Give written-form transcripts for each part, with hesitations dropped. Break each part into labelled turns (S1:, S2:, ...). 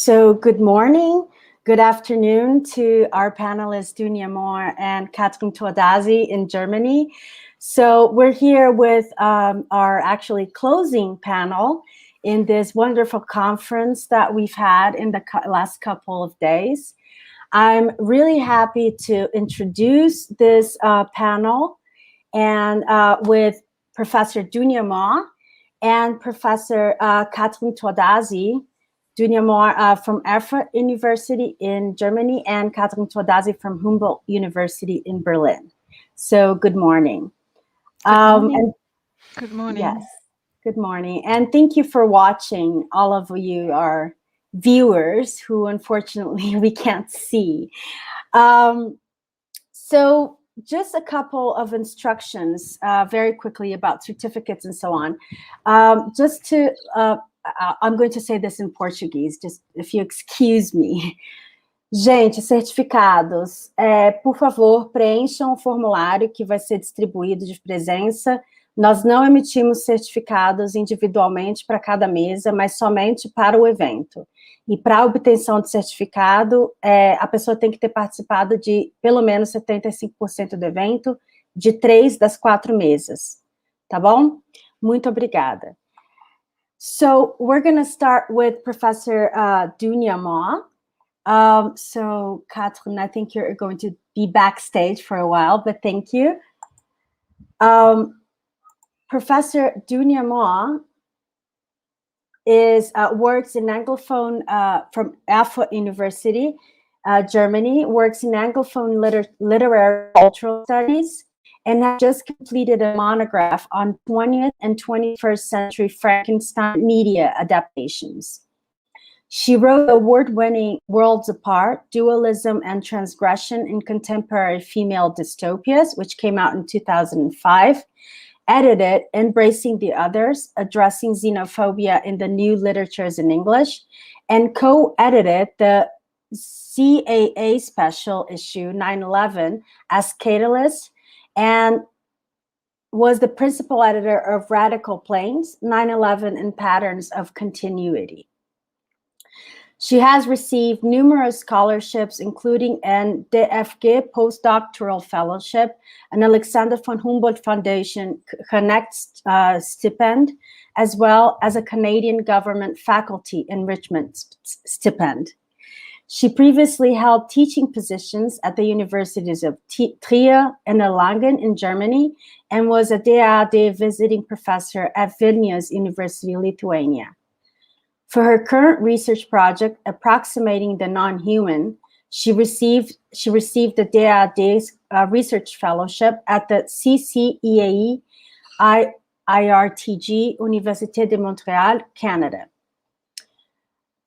S1: So good morning, good afternoon to our panelists, Mohr and Kathrin Tordasi in Germany. So we're here with our actually closing panel in this wonderful conference that we've had in the last couple of days. I'm really happy to introduce this panel and with Professor Mohr and Professor Kathrin Tordasi. Mohr from Erfurt University in Germany and Kathrin Tordasi from Humboldt University in Berlin. So good morning.
S2: Good morning.
S1: Yes, good morning. And thank you for watching, all of you, our viewers who unfortunately we can't see. So just a couple of instructions very quickly about certificates and so on. Just to I'm going to say this in Portuguese, just if you excuse me. Gente, certificados, por favor, preencham o formulário que vai ser distribuído de presença. Nós não emitimos certificados individualmente para cada mesa, mas somente para o evento. E para a obtenção de certificado, a pessoa tem que ter participado de pelo menos 75% do evento, de 3 das 4 mesas. Tá bom? Muito obrigada. So we're going to start with Professor Mohr. So Kathrin, I think you're going to be backstage for a while, but thank you. Professor Mohr works in Anglophone from Erfurt University, Germany, works in Anglophone literary cultural studies, and has just completed a monograph on 20th and 21st century Frankenstein media adaptations. She wrote award-winning Worlds Apart, Dualism and Transgression in Contemporary Female Dystopias, which came out in 2005, edited Embracing the Others, Addressing Xenophobia in the New Literatures in English, and co-edited the CAA special issue 9/11 as Catalyst, and was the principal editor of Radical Planes, 9/11 and Patterns of Continuity. She has received numerous scholarships, including an DFG postdoctoral fellowship, an Alexander von Humboldt Foundation Connect stipend, as well as a Canadian government faculty enrichment stipend. She previously held teaching positions at the universities of Trier and Erlangen in Germany, and was a DAAD visiting professor at Vilnius University, Lithuania. For her current research project, Approximating the Non-Human, she received the DAAD's research fellowship at the CCEAE IRTG, Université de Montréal, Canada.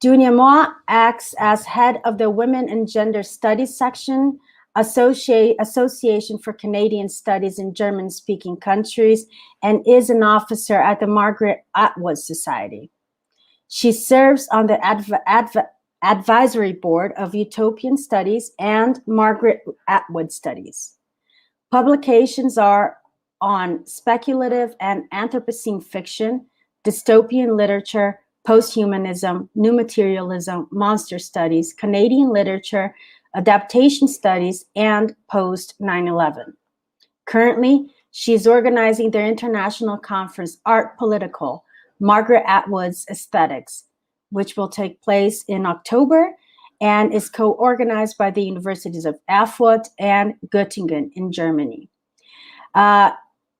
S1: Mohr acts as head of the Women and Gender Studies section, Association for Canadian Studies in German-speaking countries, and is an officer at the Margaret Atwood Society. She serves on the advisory board of Utopian Studies and Margaret Atwood Studies. Publications are on speculative and Anthropocene fiction, dystopian literature, posthumanism, new materialism, monster studies, Canadian literature, adaptation studies, and post-9/11. Currently, she is organizing their international conference, Art Political, Margaret Atwood's Aesthetics, which will take place in October and is co-organized by the universities of Erfurt and Göttingen in Germany.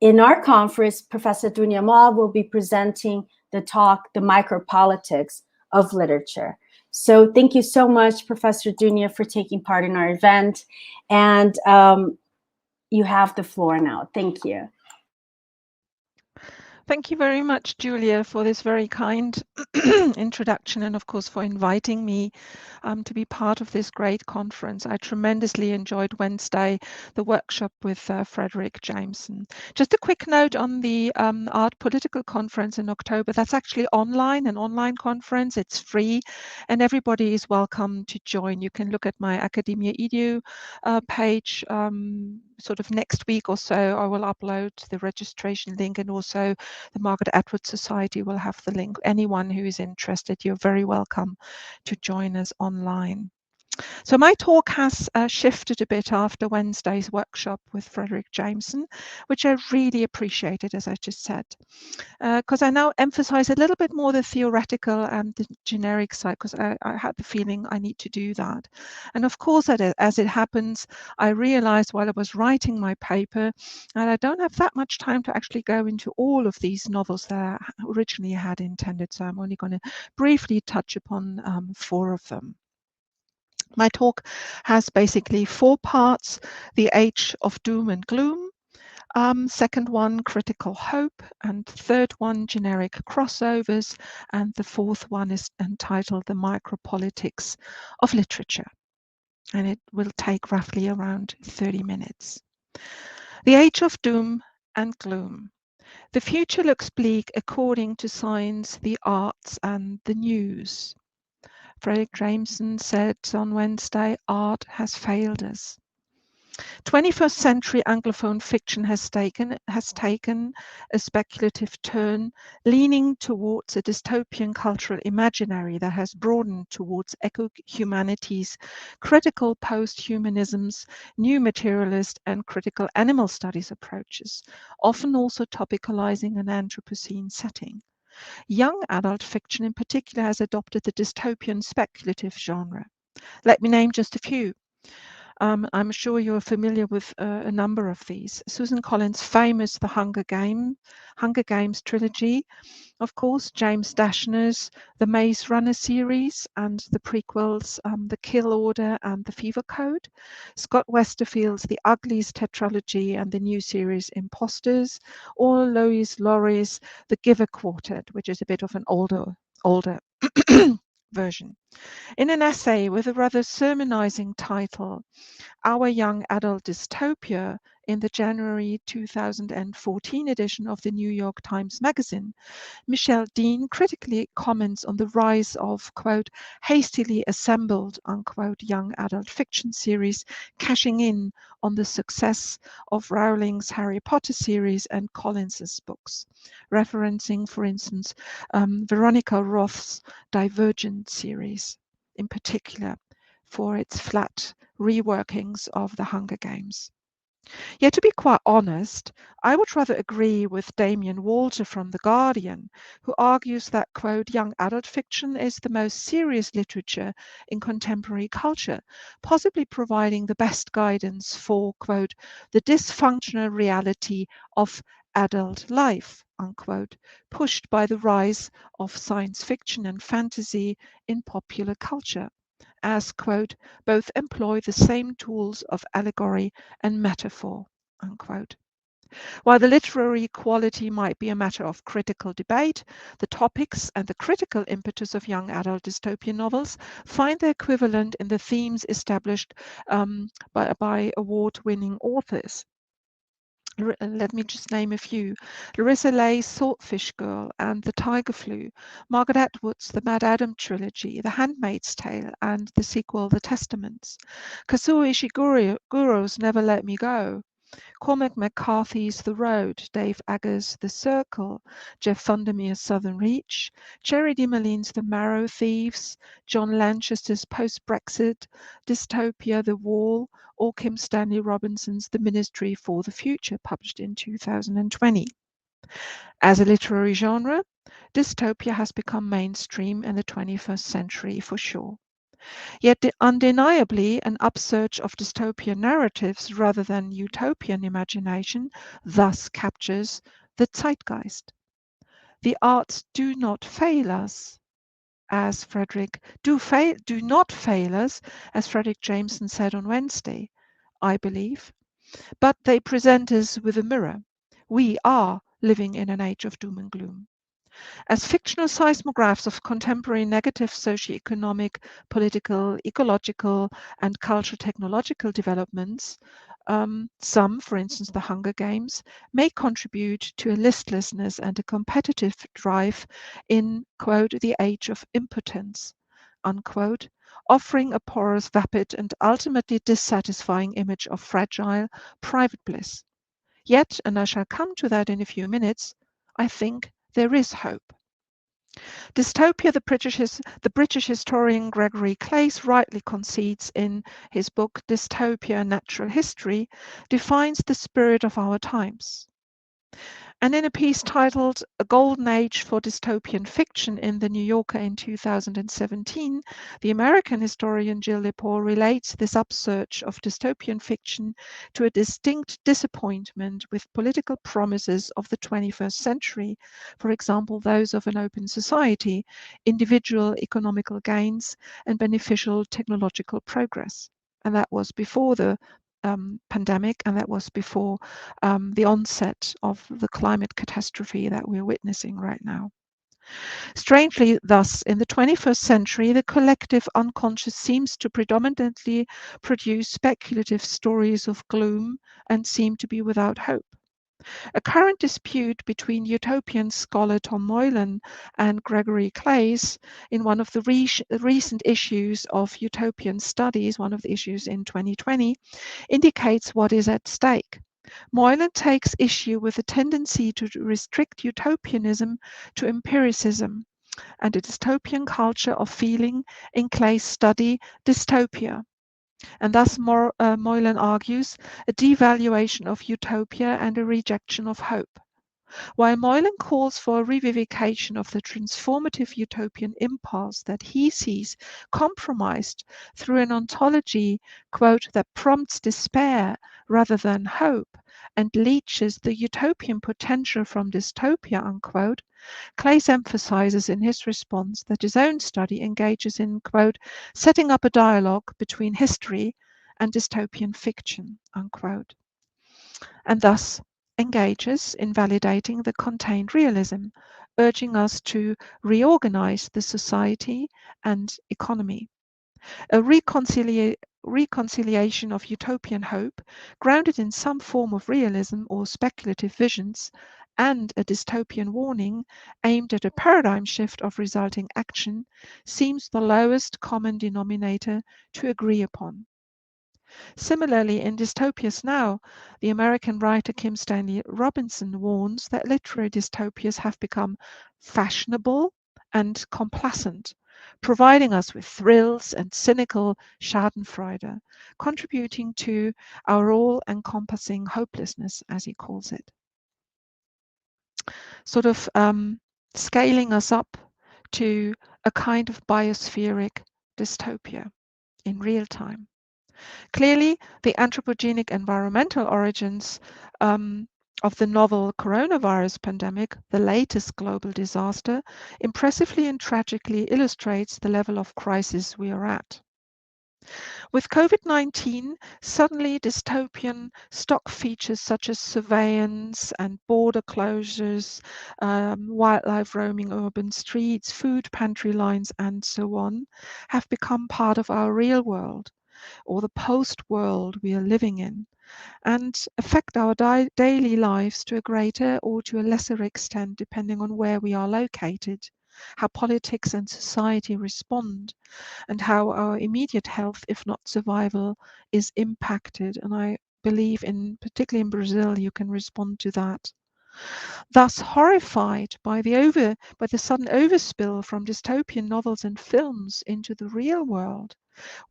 S1: In our conference, Professor Mohr will be presenting the talk, The Micropolitics of Literature. So thank you so much, Professor Dunja, for taking part in our event. And you have the floor now. Thank you.
S2: Thank you very much, Julia, for this very kind introduction, and of course for inviting me to be part of this great conference. I tremendously enjoyed Wednesday, the workshop with Frederick Jameson. Just a quick note on the Art Political Conference in October. That's actually an online conference. It's free, and everybody is welcome to join. You can look at my Academia Edu page. sort of next week or so, I will upload the registration link, and also the Margaret Atwood Society will have the link. Anyone who is interested, you're very welcome to join us online. So my talk has shifted a bit after Wednesday's workshop with Frederick Jameson, which I really appreciated, as I just said, because I now emphasize a little bit more the theoretical and the generic side, because I had the feeling I need to do that. And of course, as it happens, I realized while I was writing my paper that I don't have that much time to actually go into all of these novels that I originally had intended. So I'm only going to briefly touch upon 4 of them. My talk has basically 4 parts: the age of doom and gloom, second one, critical hope, and third one, generic crossovers, and the 4th one is entitled the micropolitics of literature, and it will take roughly around 30 minutes. The age of doom and gloom. The future looks bleak according to science, the arts, and the news. Frederick Jameson said on Wednesday, art has failed us. 21st century Anglophone fiction has taken a speculative turn, leaning towards a dystopian cultural imaginary that has broadened towards eco-humanities, critical post-humanisms, new materialist and critical animal studies approaches, often also topicalizing an Anthropocene setting. Young adult fiction in particular has adopted the dystopian speculative genre. Let me name just a few. I'm sure you're familiar with a number of these. Susan Collins' famous The Hunger Games trilogy, of course, James Dashner's The Maze Runner series and the prequels, The Kill Order and The Fever Code, Scott Westerfeld's The Uglies tetralogy and the new series Imposters, or Lois Lowry's The Giver Quartet, which is a bit of an older version. In an essay with a rather sermonizing title, Our Young Adult Dystopia, in the January 2014 edition of the New York Times Magazine, Michelle Dean critically comments on the rise of, quote, hastily assembled, unquote, young adult fiction series, cashing in on the success of Rowling's Harry Potter series and Collins's books, referencing, for instance, Veronica Roth's Divergent series, in particular for its flat reworkings of the Hunger Games. Yet, to be quite honest, I would rather agree with Damien Walter from The Guardian, who argues that, quote, young adult fiction is the most serious literature in contemporary culture, possibly providing the best guidance for, quote, the dysfunctional reality of adult life, unquote, pushed by the rise of science fiction and fantasy in popular culture, as, quote, both employ the same tools of allegory and metaphor, unquote. While the literary quality might be a matter of critical debate, the topics and the critical impetus of young adult dystopian novels find their equivalent in the themes established by award-winning authors. Let me just name a few. Larissa Lay's Swordfish Girl and The Tiger Flu, Margaret Atwood's The Mad Adam trilogy, The Handmaid's Tale, and the sequel The Testaments, Kazuo Ishiguro's Never Let Me Go, Cormac McCarthy's The Road, Dave Agger's The Circle, Jeff Vandermeer's Southern Reach, Cherry DeMarline's The Marrow Thieves, John Lanchester's Post-Brexit dystopia The Wall, or Kim Stanley Robinson's The Ministry for the Future, published in 2020. As a literary genre, dystopia has become mainstream in the 21st century for sure. Yet undeniably, an upsurge of dystopian narratives rather than utopian imagination thus captures the zeitgeist. The arts do not fail us, as Frederick Jameson said on Wednesday, I believe, but they present us with a mirror. We are living in an age of doom and gloom. As fictional seismographs of contemporary negative socioeconomic, political, ecological, and culture-technological developments, some, for instance, the Hunger Games, may contribute to a listlessness and a competitive drive in, quote, the age of impotence, unquote, offering a porous, vapid, and ultimately dissatisfying image of fragile, private bliss. Yet, and I shall come to that in a few minutes, I think there is hope. Dystopia, the British historian Gregory Claeys rightly concedes in his book Dystopia, Natural History, defines the spirit of our times. And in a piece titled A Golden Age for Dystopian Fiction in the New Yorker in 2017, the American historian Jill Lepore relates this upsurge of dystopian fiction to a distinct disappointment with political promises of the 21st century, for example, those of an open society, individual economical gains, and beneficial technological progress. And that was before the pandemic, and that was before the onset of the climate catastrophe that we're witnessing right now. Strangely, thus, in the 21st century, the collective unconscious seems to predominantly produce speculative stories of gloom and seem to be without hope. A current dispute between utopian scholar Tom Moylan and Gregory Claeys in one of the recent issues of Utopian Studies, one of the issues in 2020, indicates what is at stake. Moylan takes issue with the tendency to restrict utopianism to empiricism and a dystopian culture of feeling in Claeys' study Dystopia. And thus Moylan argues a devaluation of utopia and a rejection of hope. While Moylan calls for a revivification of the transformative utopian impulse that he sees compromised through an ontology, quote, that prompts despair rather than hope and leaches the utopian potential from dystopia, unquote, Claeys emphasizes in his response that his own study engages in, quote, setting up a dialogue between history and dystopian fiction, unquote, and thus engages in validating the contained realism, urging us to reorganize the society and economy. A reconciliation of utopian hope, grounded in some form of realism or speculative visions, and a dystopian warning aimed at a paradigm shift of resulting action, seems the lowest common denominator to agree upon. Similarly, in Dystopias Now, the American writer Kim Stanley Robinson warns that literary dystopias have become fashionable and complacent, providing us with thrills and cynical schadenfreude, contributing to our all-encompassing hopelessness, as he calls it. Sort of scaling us up to a kind of biospheric dystopia in real time. Clearly, the anthropogenic environmental origins of the novel coronavirus pandemic, the latest global disaster, impressively and tragically illustrates the level of crisis we are at. With COVID-19, suddenly dystopian stock features such as surveillance and border closures, wildlife roaming urban streets, food pantry lines, and so on, have become part of our real world, or the post-world we are living in, and affect our daily lives to a greater or to a lesser extent, depending on where we are located, how politics and society respond, and how our immediate health, if not survival, is impacted. And I believe, particularly in Brazil, you can respond to that. Thus, horrified by the sudden overspill from dystopian novels and films into the real world,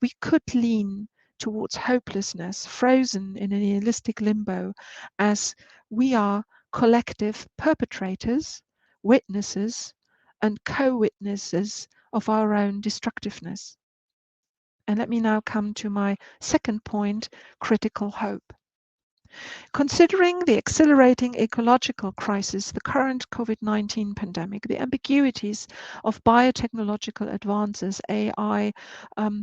S2: we could lean towards hopelessness, frozen in a nihilistic limbo, as we are collective perpetrators, witnesses, and co-witnesses of our own destructiveness. And let me now come to my second point, critical hope. Considering the accelerating ecological crisis, the current COVID-19 pandemic, the ambiguities of biotechnological advances, AI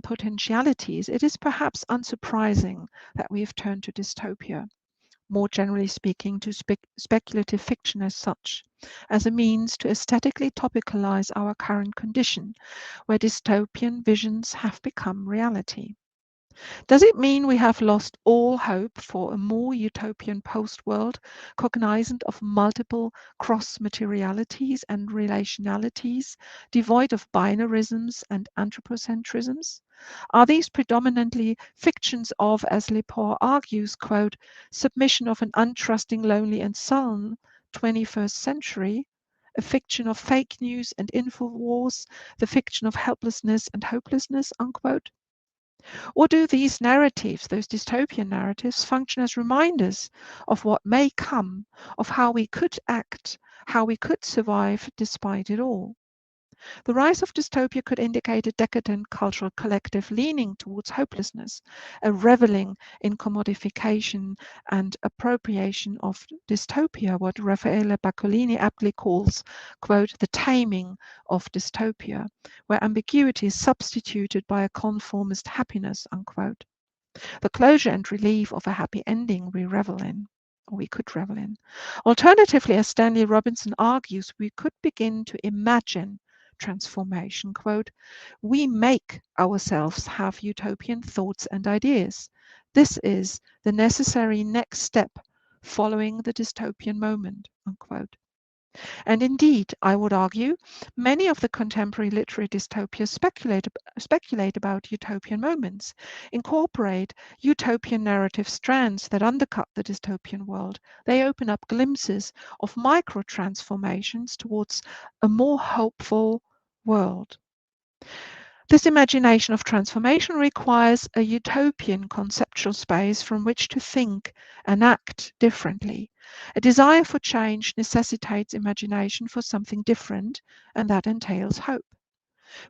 S2: potentialities, it is perhaps unsurprising that we have turned to dystopia, more generally speaking, to speculative fiction as such, as a means to aesthetically topicalize our current condition, where dystopian visions have become reality. Does it mean we have lost all hope for a more utopian post-world, cognizant of multiple cross-materialities and relationalities, devoid of binarisms and anthropocentrisms, Are these predominantly fictions of, as Mohr argues, quote, submission of an untrusting, lonely and sullen 21st century, a fiction of fake news and info wars, the fiction of helplessness and hopelessness, unquote? Or do these narratives, those dystopian narratives, function as reminders of what may come, of how we could act, how we could survive despite it all? The rise of dystopia could indicate a decadent cultural collective leaning towards hopelessness, a reveling in commodification and appropriation of dystopia, what Raffaele Baccolini aptly calls, quote, the taming of dystopia, where ambiguity is substituted by a conformist happiness, unquote. The closure and relief of a happy ending we revel in. Or we could revel in. Alternatively, as Stanley Robinson argues, we could begin to imagine transformation, quote, we make ourselves have utopian thoughts and ideas. This is the necessary next step following the dystopian moment, unquote. And indeed, I would argue, many of the contemporary literary dystopias speculate about utopian moments, incorporate utopian narrative strands that undercut the dystopian world. They open up glimpses of micro-transformations towards a more hopeful world. This imagination of transformation requires a utopian conceptual space from which to think and act differently. A desire for change necessitates imagination for something different, and that entails hope.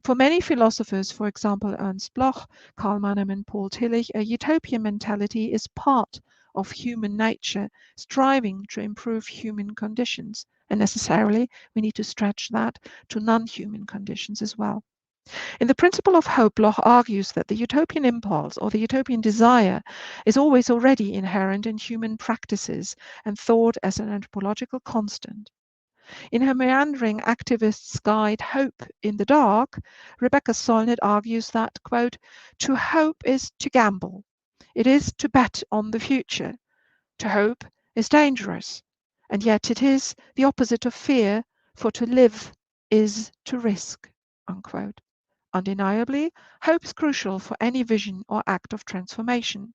S2: For many philosophers, for example Ernst Bloch, Karl Mannheim and Paul Tillich, a utopian mentality is part of human nature, striving to improve human conditions. And necessarily, we need to stretch that to non-human conditions as well. In The Principle of Hope, Bloch argues that the utopian impulse or the utopian desire is always already inherent in human practices and thought as an anthropological constant. In her meandering activist's guide, Hope in the Dark, Rebecca Solnit argues that, quote, to hope is to gamble. It is to bet on the future. To hope is dangerous, and yet it is the opposite of fear, for to live is to risk, unquote. Undeniably, hope is crucial for any vision or act of transformation.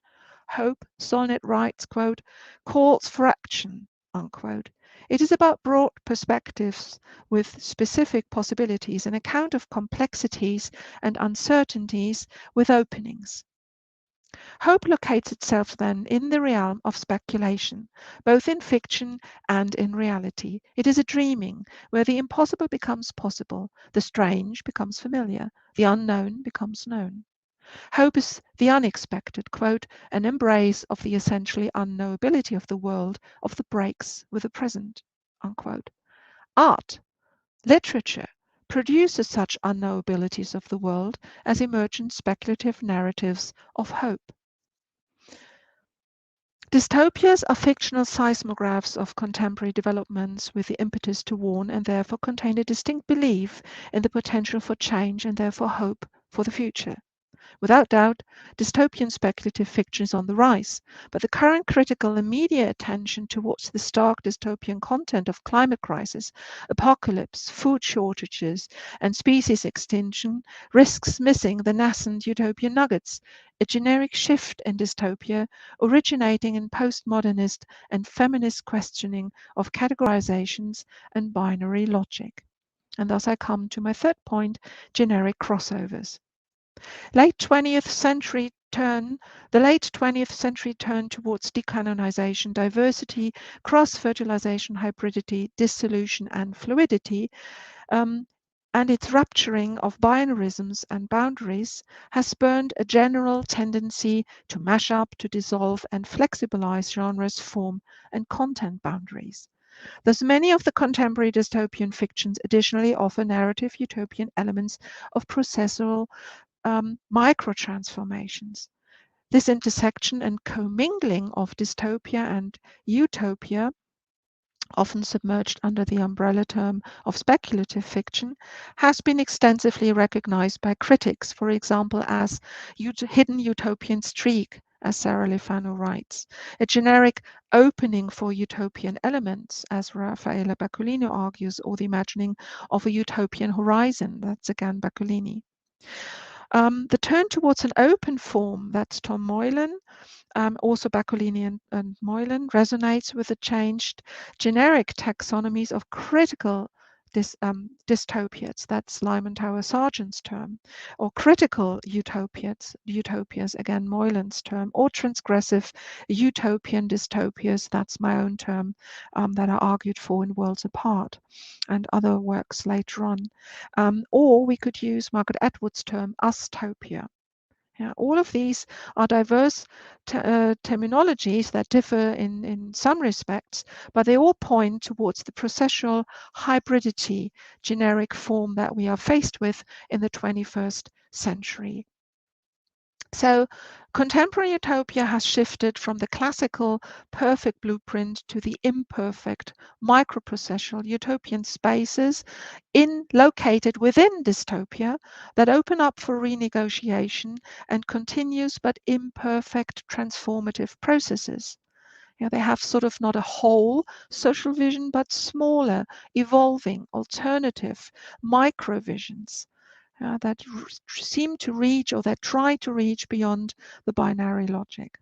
S2: Hope, Solnit writes, quote, calls for action, unquote. It is about broad perspectives with specific possibilities, an account of complexities and uncertainties with openings. Hope locates itself then in the realm of speculation, both in fiction and in reality. It is a dreaming where the impossible becomes possible, the strange becomes familiar, the unknown becomes known. Hope is the unexpected, quote, an embrace of the essentially unknowability of the world, of the breaks with the present, unquote. Art, literature, produces such unknowabilities of the world as emergent speculative narratives of hope. Dystopias are fictional seismographs of contemporary developments with the impetus to warn and therefore contain a distinct belief in the potential for change and therefore hope for the future. Without doubt, dystopian speculative fiction is on the rise, but the current critical and media attention towards the stark dystopian content of climate crisis, apocalypse, food shortages, and species extinction risks missing the nascent utopian nuggets, a generic shift in dystopia originating in postmodernist and feminist questioning of categorizations and binary logic. And thus I come to my third point, generic crossovers. The late 20th century turn towards decanonization, diversity, cross-fertilization, hybridity, dissolution, and fluidity, and its rupturing of binarisms and boundaries has spurned a general tendency to mash up, to dissolve, and flexibilize genres, form, and content boundaries. Thus, many of the contemporary dystopian fictions additionally offer narrative utopian elements of processual micro-transformations. This intersection and commingling of dystopia and utopia, often submerged under the umbrella term of speculative fiction, has been extensively recognized by critics, for example, as hidden utopian streak, as Sarah Lefano writes, a generic opening for utopian elements, as Raffaele Baccolini argues, or the imagining of a utopian horizon, that's again Baccolini. The turn towards an open form, that's Tom Moylan, also Baccolini and Moylan, resonates with the changed generic taxonomies of critical distopias, that's Lyman Tower Sargent's term, or critical utopias, again Moylan's term, or transgressive utopian dystopias, that's my own term, that I argued for in Worlds Apart and other works later on. Or we could use Margaret Atwood's term, ustopia. Yeah, all of these are diverse terminologies that differ in some respects, but they all point towards the processual hybridity generic form that we are faced with in the 21st century. So contemporary utopia has shifted from the classical perfect blueprint to the imperfect microprocessual utopian spaces located within dystopia that open up for renegotiation and continuous but imperfect transformative processes. Yeah, they have sort of not a whole social vision, but smaller, evolving, alternative microvisions that seem to reach, or that try to reach, beyond the binary logic.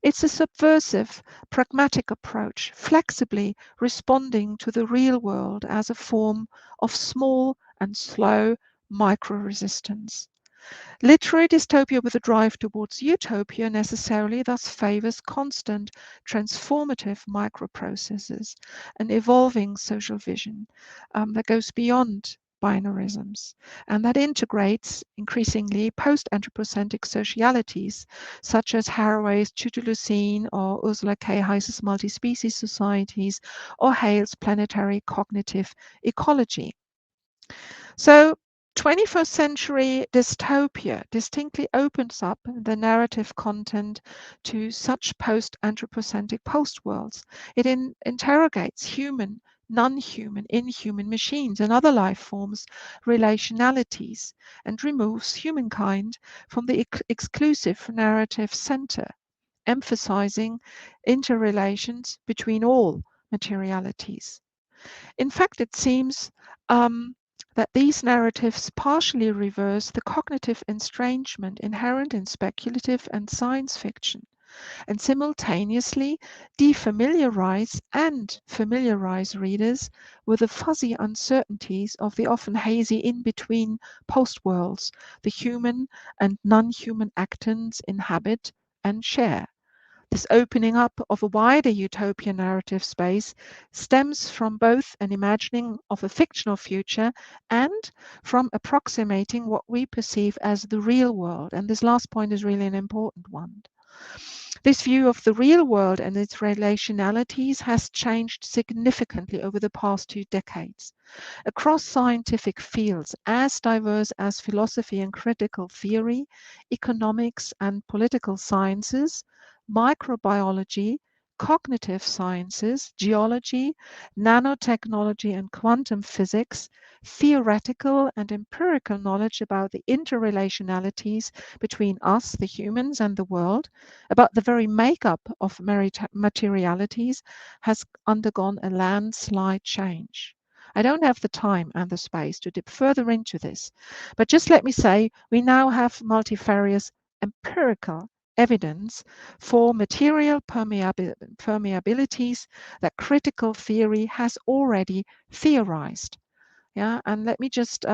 S2: It's a subversive, pragmatic approach, flexibly responding to the real world as a form of small and slow micro-resistance. Literary dystopia with a drive towards utopia necessarily thus favors constant, transformative microprocesses, an evolving social vision that goes beyond binarisms and that integrates increasingly post-anthropocentric socialities such as Haraway's Tutulucene or Ursula K. Heise's multi-species societies or Hale's planetary cognitive ecology. So 21st century dystopia distinctly opens up the narrative content to such post-anthropocentric post-worlds. It interrogates human, non-human, inhuman machines and other life forms, relationalities, and removes humankind from the exclusive narrative center, emphasizing interrelations between all materialities. In fact, it seems that these narratives partially reverse the cognitive estrangement inherent in speculative and science fiction, and simultaneously defamiliarize and familiarize readers with the fuzzy uncertainties of the often hazy in-between post-worlds the human and non-human actors inhabit and share. This opening up of a wider utopian narrative space stems from both an imagining of a fictional future and from approximating what we perceive as the real world. And this last point is really an important one. This view of the real world and its relationalities has changed significantly over the past 2 decades. Across scientific fields as diverse as philosophy and critical theory, economics and political sciences, microbiology, cognitive sciences, geology, nanotechnology and quantum physics, theoretical and empirical knowledge about the interrelationalities between us, the humans, and the world, about the very makeup of materialities, has undergone a landslide change. I don't have the time and the space to dip further into this, but just let me say we now have multifarious empirical evidence for material permeabilities that critical theory has already theorized. Yeah, and let me just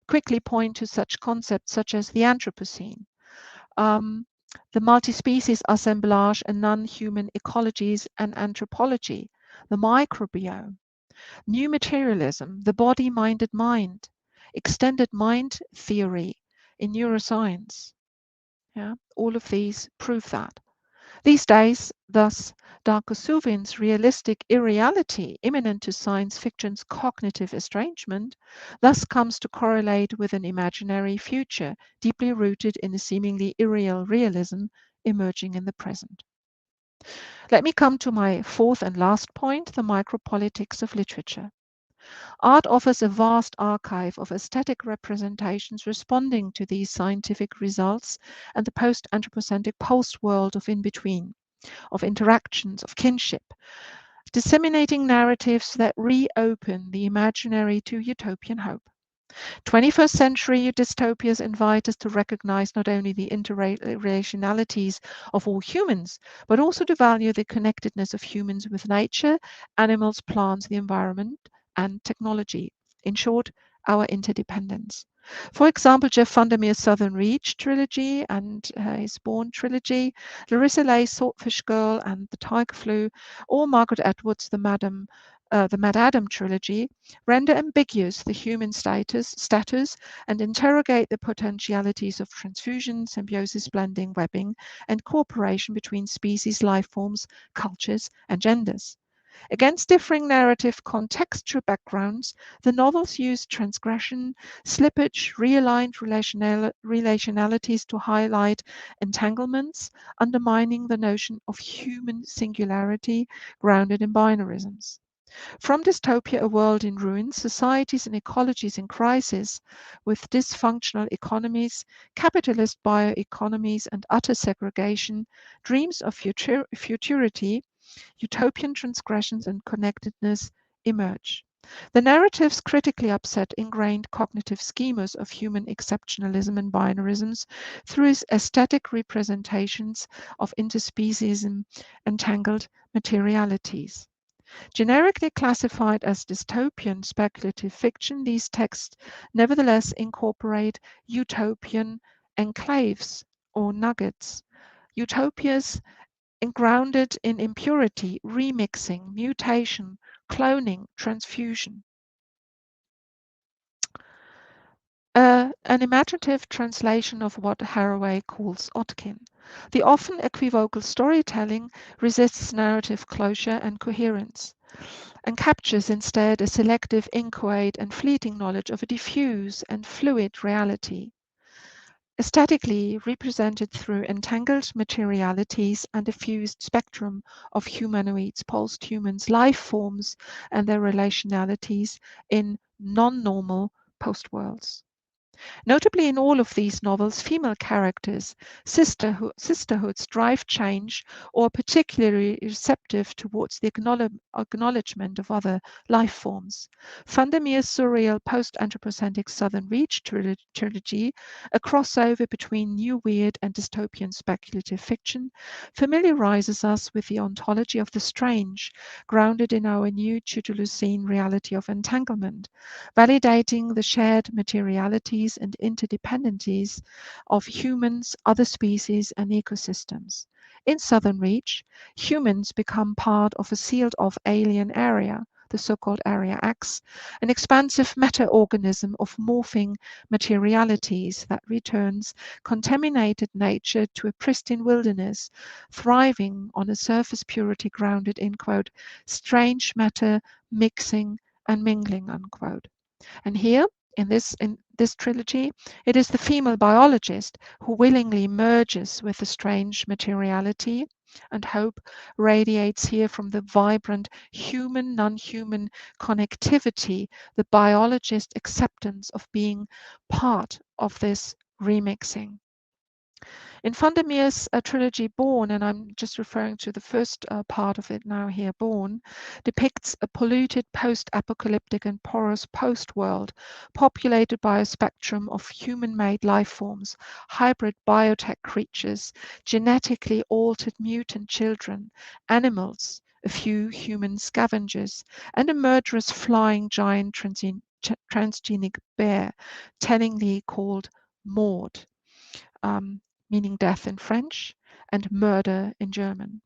S2: quickly point to such concepts such as the Anthropocene, the multi-species assemblage and non-human ecologies and anthropology, the microbiome, new materialism, the body-minded mind, extended mind theory in neuroscience. Yeah, all of these prove that. These days, thus, Darko Suvin's realistic irreality imminent to science fiction's cognitive estrangement thus comes to correlate with an imaginary future deeply rooted in a seemingly irreal realism emerging in the present. Let me come to my 4th and last point, the micropolitics of literature. Art offers a vast archive of aesthetic representations responding to these scientific results and the post-anthropocentric post-world of in-between, of interactions, of kinship, disseminating narratives that reopen the imaginary to utopian hope. 21st century dystopias invite us to recognize not only the interrelationalities of all humans, but also to value the connectedness of humans with nature, animals, plants, the environment, and technology. In short, our interdependence. For example, Jeff Vandermeer's Southern Reach trilogy and his Born trilogy, Larissa Lay's Swordfish Girl and The Tiger Flu, or Margaret Atwood's The Mad Adam trilogy, render ambiguous the human status and interrogate the potentialities of transfusion, symbiosis, blending, webbing, and cooperation between species, life forms, cultures, and genders. Against differing narrative contextual backgrounds, the novels use transgression, slippage, realigned relationalities to highlight entanglements, undermining the notion of human singularity grounded in binarisms. From dystopia, a world in ruins, societies and ecologies in crisis, with dysfunctional economies, capitalist bioeconomies, and utter segregation, dreams of futurity, utopian transgressions and connectedness emerge. The narratives critically upset ingrained cognitive schemas of human exceptionalism and binarisms through aesthetic representations of interspecies entangled materialities. Generically classified as dystopian speculative fiction, these texts nevertheless incorporate utopian enclaves or nuggets. Utopias grounded in impurity, remixing, mutation, cloning, transfusion. An imaginative translation of what Haraway calls Otkin. The often equivocal storytelling resists narrative closure and coherence, and captures instead a selective, inchoate, and fleeting knowledge of a diffuse and fluid reality, aesthetically represented through entangled materialities and a fused spectrum of humanoids, post-humans, life forms, and their relationalities in non-normal post-worlds. Notably, in all of these novels, female characters, sisterhoods drive change or are particularly receptive towards the acknowledgement of other life forms. Vandermeer's surreal post-anthropocentric Southern Reach trilogy, a crossover between new weird and dystopian speculative fiction, familiarizes us with the ontology of the strange, grounded in our new Tudor-Lucene reality of entanglement, validating the shared materialities and interdependencies of humans, other species, and ecosystems. In Southern Reach, humans become part of a sealed-off alien area, the so-called Area X, an expansive meta-organism of morphing materialities that returns contaminated nature to a pristine wilderness, thriving on a surface purity grounded in, quote, strange matter mixing and mingling, unquote. And here, in this trilogy, it is the female biologist who willingly merges with the strange materiality, and hope radiates here from the vibrant human, non-human connectivity, the biologist acceptance of being part of this remixing. In Vandermeer's trilogy Born, and I'm just referring to the first part of it now here, Born, depicts a polluted post-apocalyptic and porous post-world populated by a spectrum of human-made life forms, hybrid biotech creatures, genetically altered mutant children, animals, a few human scavengers, and a murderous flying giant transgenic bear, tellingly called Mohr. Meaning death in French, and murder in German.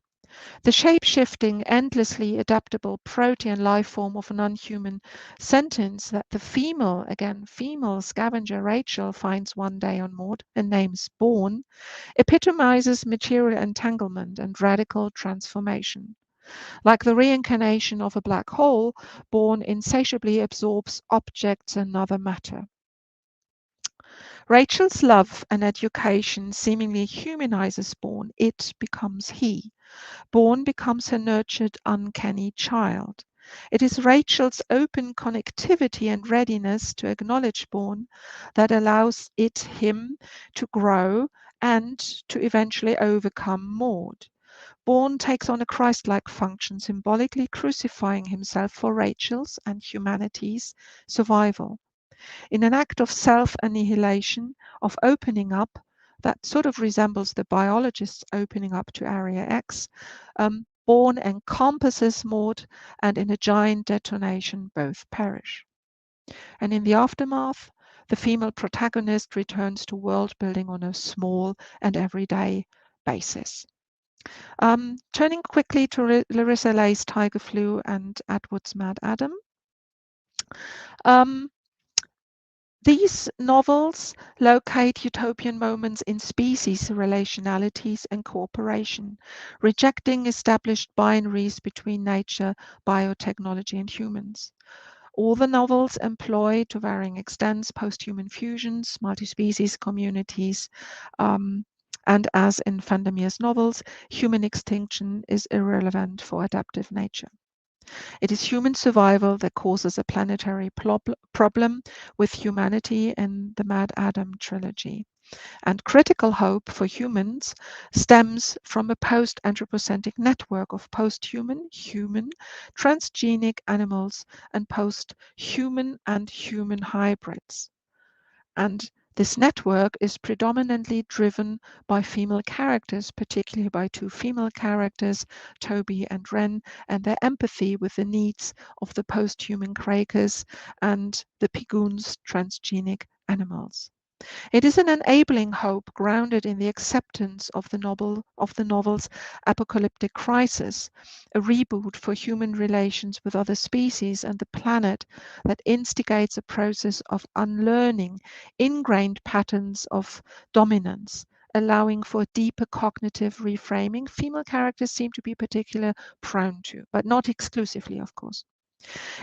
S2: The shape-shifting, endlessly adaptable protean life form of an unhuman sentence that the female scavenger Rachel finds one day on Mohr and names Born, epitomizes material entanglement and radical transformation. Like the reincarnation of a black hole, Born insatiably absorbs objects and other matter. Rachel's love and education seemingly humanizes Born. It becomes he. Born becomes her nurtured, uncanny child. It is Rachel's open connectivity and readiness to acknowledge Born that allows him to grow and to eventually overcome Maud. Born takes on a Christ-like function, symbolically crucifying himself for Rachel's and humanity's survival. In an act of self-annihilation, of opening up, that sort of resembles the biologist's opening up to Area X, Born encompasses Maud, and in a giant detonation, both perish. And in the aftermath, the female protagonist returns to world building on a small and everyday basis. Turning quickly to Larissa Lay's Tiger Flu and Atwood's Mad Adam. These novels locate utopian moments in species relationalities and cooperation, rejecting established binaries between nature, biotechnology, and humans. All the novels employ, to varying extents, post-human fusions, multi-species communities, and as in Vandermeer's novels, human extinction is irrelevant for adaptive nature. It is human survival that causes a planetary problem with humanity in the Mad Adam trilogy. And critical hope for humans stems from a post-anthropocentric network of post-human, human, transgenic animals, and post-human and human hybrids. And this network is predominantly driven by female characters, particularly by two female characters, Toby and Wren, and their empathy with the needs of the post-human Quakers and the Pigoons, transgenic animals. It is an enabling hope grounded in the acceptance of the novel's apocalyptic crisis, a reboot for human relations with other species and the planet that instigates a process of unlearning ingrained patterns of dominance, allowing for deeper cognitive reframing. Female characters seem to be particularly prone to, but not exclusively, of course.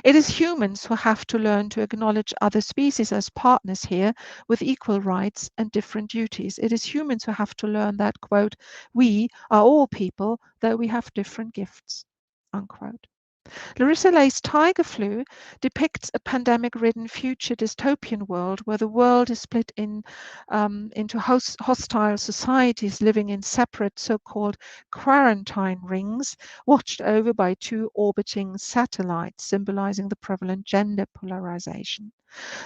S2: It is humans who have to learn to acknowledge other species as partners here with equal rights and different duties. It is humans who have to learn that, quote, we are all people, though we have different gifts, unquote. Larissa Lay's Tiger Flu depicts a pandemic-ridden future dystopian world where the world is split into hostile societies living in separate so-called quarantine rings, watched over by two orbiting satellites, symbolizing the prevalent gender polarization.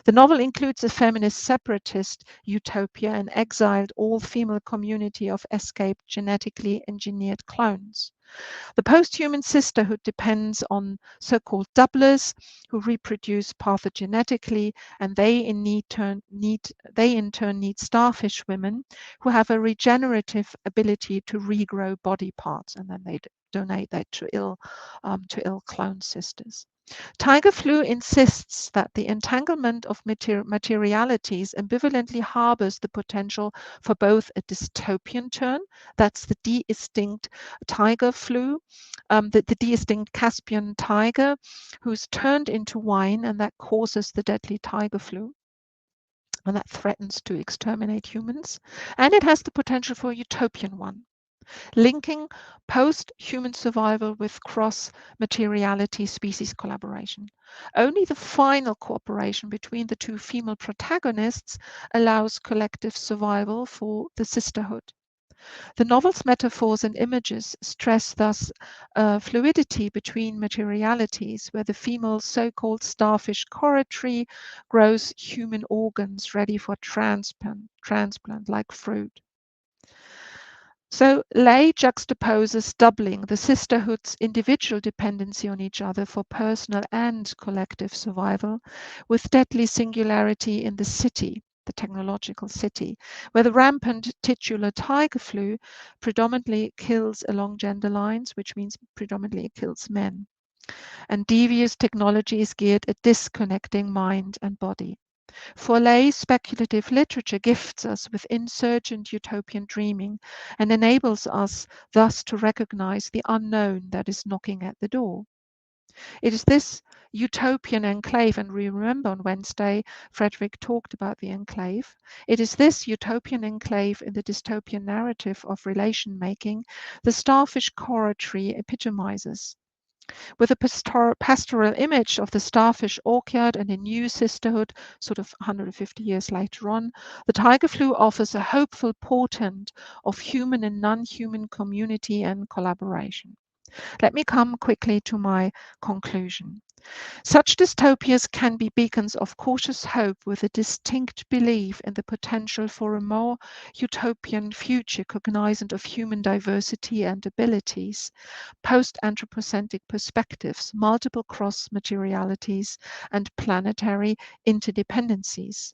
S2: The novel includes a feminist separatist utopia, an exiled all-female community of escaped genetically engineered clones. The post-human sisterhood depends on so-called doublers who reproduce pathogenetically, and they in turn need starfish women who have a regenerative ability to regrow body parts, and then they donate that to ill clone sisters. Tiger Flu insists that the entanglement of materialities ambivalently harbors the potential for both a dystopian turn, that's the de-extinct tiger flu, the de-extinct Caspian tiger who's turned into wine, and that causes the deadly tiger flu, and that threatens to exterminate humans. And it has the potential for a utopian one, linking post-human survival with cross-materiality species collaboration. Only the final cooperation between the two female protagonists allows collective survival for the sisterhood. The novel's metaphors and images stress thus fluidity between materialities, where the female so-called starfish coral tree grows human organs ready for transplant like fruit. So Lay juxtaposes doubling the sisterhood's individual dependency on each other for personal and collective survival with deadly singularity in the city, the technological city, where the rampant titular tiger flu predominantly kills along gender lines, which means predominantly it kills men. And devious technology is geared at disconnecting mind and body. For Lay, speculative literature gifts us with insurgent utopian dreaming and enables us thus to recognize the unknown that is knocking at the door. It is this utopian enclave, and we remember on Wednesday, Frederick talked about the enclave. It is this utopian enclave in the dystopian narrative of relation making the starfish coral tree epitomizes. With a pastoral image of the starfish orchard and a new sisterhood, sort of 150 years later on, the tiger flu offers a hopeful portent of human and non-human community and collaboration. Let me come quickly to my conclusion. Such dystopias can be beacons of cautious hope with a distinct belief in the potential for a more utopian future cognizant of human diversity and abilities, post-anthropocentric perspectives, multiple cross-materialities, and planetary interdependencies.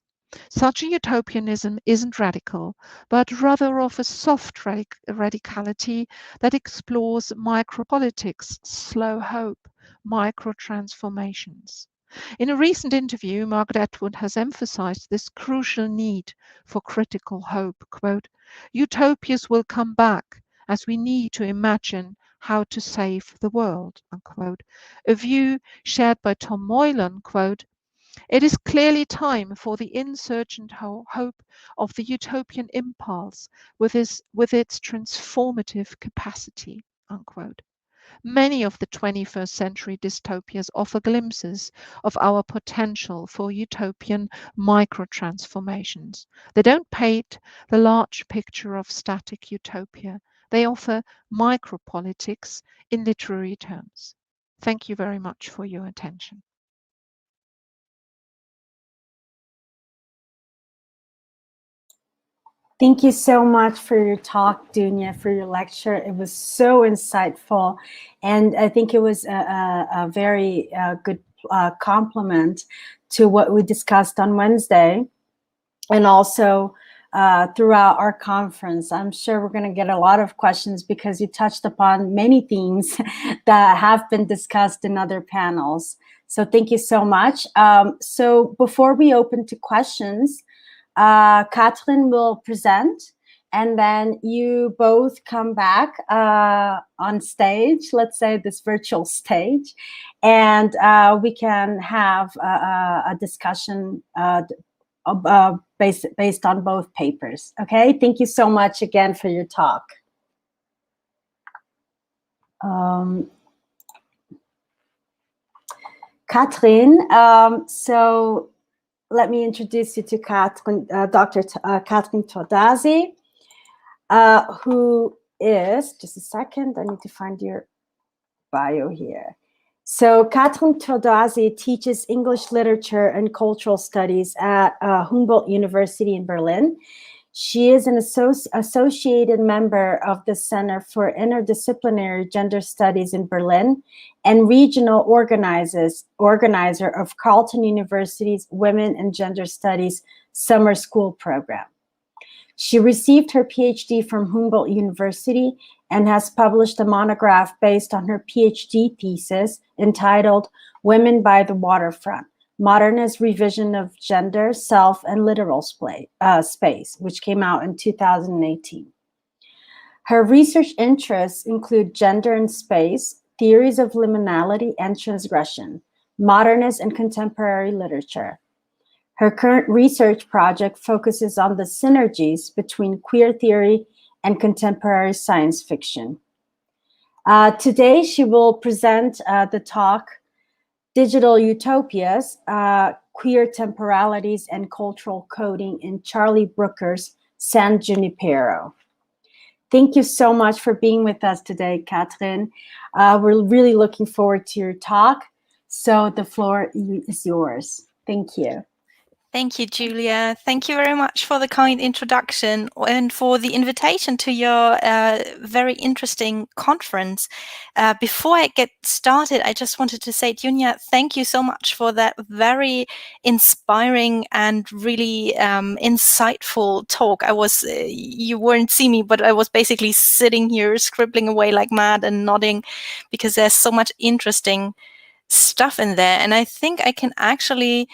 S2: Such a utopianism isn't radical, but rather of a soft radicality that explores micropolitics, slow hope, micro-transformations. In a recent interview, Margaret Atwood has emphasized this crucial need for critical hope. Quote, "Utopias will come back as we need to imagine how to save the world," unquote. A view shared by Tom Moylan, quote, "It is clearly time for the insurgent hope of the utopian impulse with its transformative capacity," unquote. Many of the 21st century dystopias offer glimpses of our potential for utopian micro-transformations. They don't paint the large picture of static utopia. They offer micropolitics in literary terms. Thank you very much for your attention.
S1: Thank you so much for your talk, Dunja, for your lecture. It was so insightful. And I think it was a very good compliment to what we discussed on Wednesday. And also throughout our conference, I'm sure we're going to get a lot of questions because you touched upon many themes that have been discussed in other panels. So thank you so much. So before we open to questions, Kathrin will present, and then you both come back on stage, let's say this virtual stage, and we can have a discussion based on both papers. Okay, thank you so much again for your talk. Kathrin, so let me introduce you to Kathrin, Dr. Kathrin Tordasi, who is, just a second, I need to find your bio here. So Kathrin Tordasi teaches English literature and cultural studies at Humboldt University in Berlin. She is an associated member of the Center for Interdisciplinary Gender Studies in Berlin and regional organizer of Carleton University's Women and Gender Studies Summer School Program. She received her PhD from Humboldt University and has published a monograph based on her PhD thesis entitled Women by the Waterfront: Modernist Revision of Gender, Self, and Literal Space, which came out in 2018. Her research interests include gender and space, theories of liminality and transgression, modernist and contemporary literature. Her current research project focuses on the synergies between queer theory and contemporary science fiction. Today, she will present the talk, Digital Utopias, Queer Temporalities and Cultural Coding in Charlie Brooker's San Junipero. Thank you so much for being with us today, Kathrin. We're really looking forward to your talk. So the floor is yours. Thank you.
S3: Thank you, Julia. Thank you very much for the kind introduction and for the invitation to your very interesting conference. Before I get started, I just wanted to say, Dunja, thank you so much for that very inspiring and really insightful talk. You weren't seeing me, but I was basically sitting here scribbling away like mad and nodding because there's so much interesting stuff in there. And I think I can actually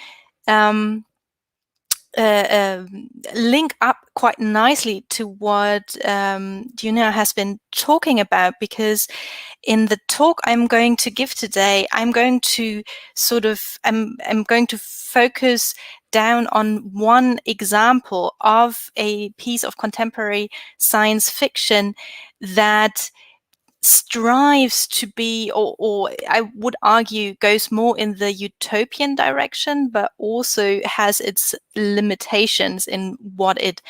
S3: link up quite nicely to what Dunja has been talking about, because in the talk I'm going to give today, I'm going to focus down on one example of a piece of contemporary science fiction that strives to be, or I would argue goes more in the utopian direction, but also has its limitations in what it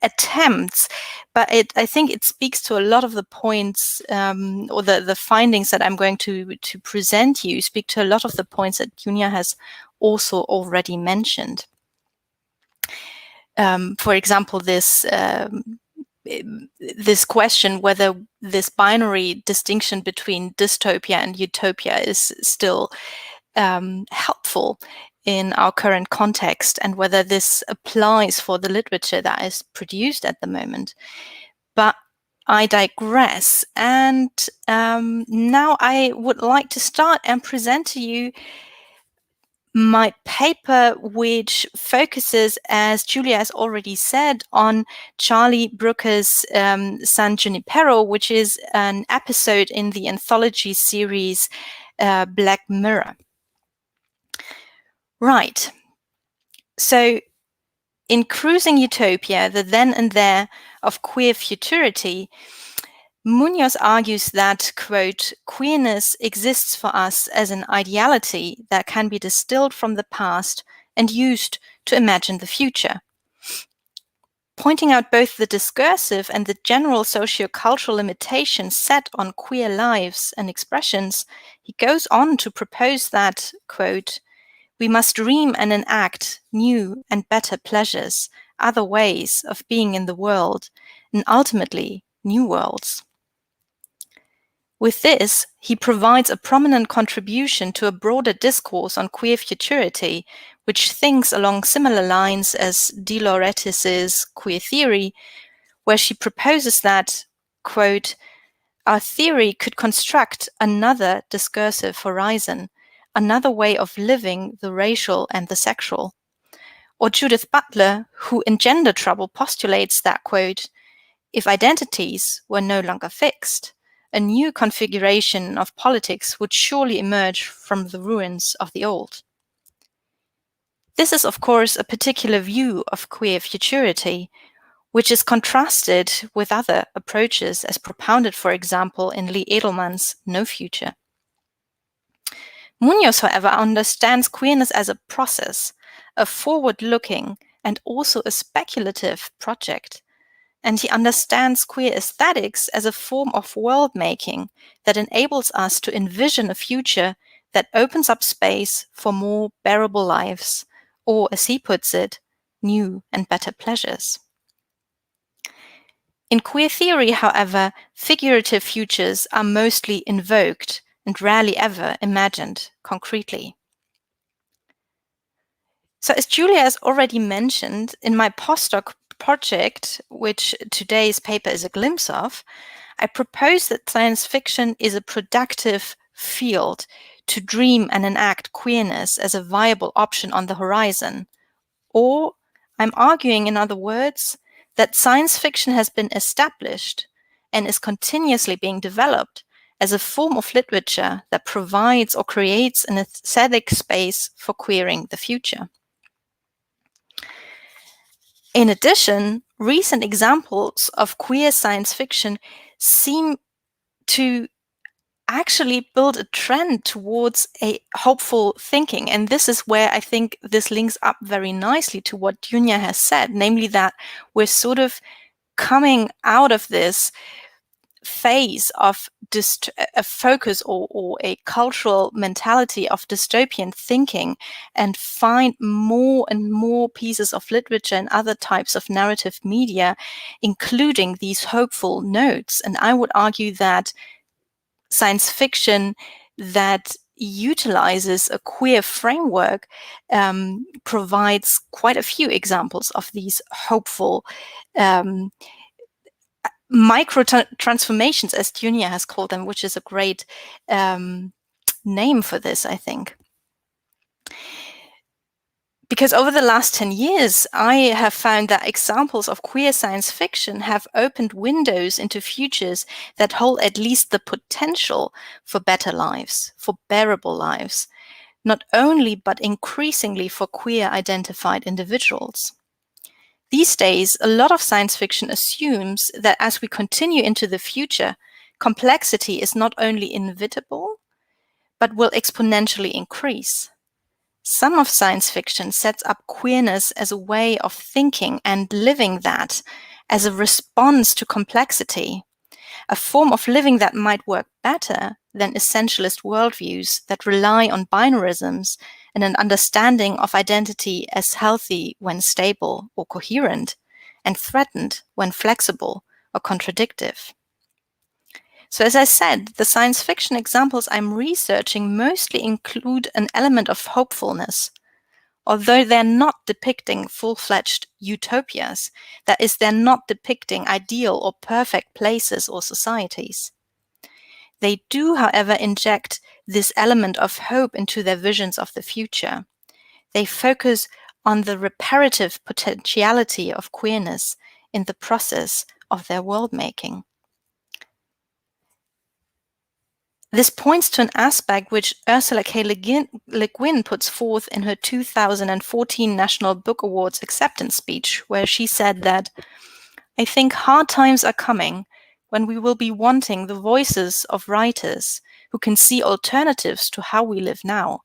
S3: attempts, but I think it speaks to a lot of the points or the findings that I'm going to present you, speak to a lot of the points that Dunja has also already mentioned. For example, this question whether this binary distinction between dystopia and utopia is still helpful in our current context, and whether this applies for the literature that is produced at the moment. But I digress, and now I would like to start and present to you my paper, which focuses, as Julia has already said, on Charlie Brooker's San Junipero, which is an episode in the anthology series Black Mirror. Right. So, in Cruising Utopia, the then and there of queer futurity, Munoz argues that, quote, queerness exists for us as an ideality that can be distilled from the past and used to imagine the future. Pointing out both the discursive and the general socio-cultural limitations set on queer lives and expressions, he goes on to propose that, quote, we must dream and enact new and better pleasures, other ways of being in the world, and ultimately new worlds. With this, he provides a prominent contribution to a broader discourse on queer futurity, which thinks along similar lines as De Laurentiis's queer theory, where she proposes that, quote, our theory could construct another discursive horizon, another way of living the racial and the sexual. Or Judith Butler, who in Gender Trouble postulates that, quote, if identities were no longer fixed, a new configuration of politics would surely emerge from the ruins of the old. This is, of course, a particular view of queer futurity, which is contrasted with other approaches as propounded, for example, in Lee Edelman's No Future. Munoz, however, understands queerness as a process, a forward-looking and also a speculative project, and he understands queer aesthetics as a form of world-making that enables us to envision a future that opens up space for more bearable lives, or, as he puts it, new and better pleasures. In queer theory, however, figurative futures are mostly invoked and rarely ever imagined concretely. So, as Julia has already mentioned, in my postdoc project, which today's paper is a glimpse of, I propose that science fiction is a productive field to dream and enact queerness as a viable option on the horizon. Or, I'm arguing, in other words, that science fiction has been established and is continuously being developed as a form of literature that provides or creates an aesthetic space for queering the future. In addition, recent examples of queer science fiction seem to actually build a trend towards a hopeful thinking. And this is where I think this links up very nicely to what Dunja has said, namely that we're sort of coming out of this phase of a focus or a cultural mentality of dystopian thinking, and find more and more pieces of literature and other types of narrative media, including these hopeful notes. And I would argue that science fiction that utilizes a queer framework provides quite a few examples of these hopeful micro-transformations, as Dunja has called them, which is a great name for this, I think. Because over the last 10 years, I have found that examples of queer science fiction have opened windows into futures that hold at least the potential for better lives, for bearable lives, not only but increasingly for queer identified individuals. These days, a lot of science fiction assumes that as we continue into the future, complexity is not only inevitable, but will exponentially increase. Some of science fiction sets up queerness as a way of thinking and living that, as a response to complexity, a form of living that might work better than essentialist worldviews that rely on binarisms and an understanding of identity as healthy when stable or coherent, and threatened when flexible or contradictive. So as I said, the science fiction examples I'm researching mostly include an element of hopefulness. Although they're not depicting full-fledged utopias, that is, they're not depicting ideal or perfect places or societies. They do, however, inject this element of hope into their visions of the future. They focus on the reparative potentiality of queerness in the process of their world-making. This points to an aspect which Ursula K. Le Guin puts forth in her 2014 National Book Awards acceptance speech, where she said that, "I think hard times are coming when we will be wanting the voices of writers who can see alternatives to how we live now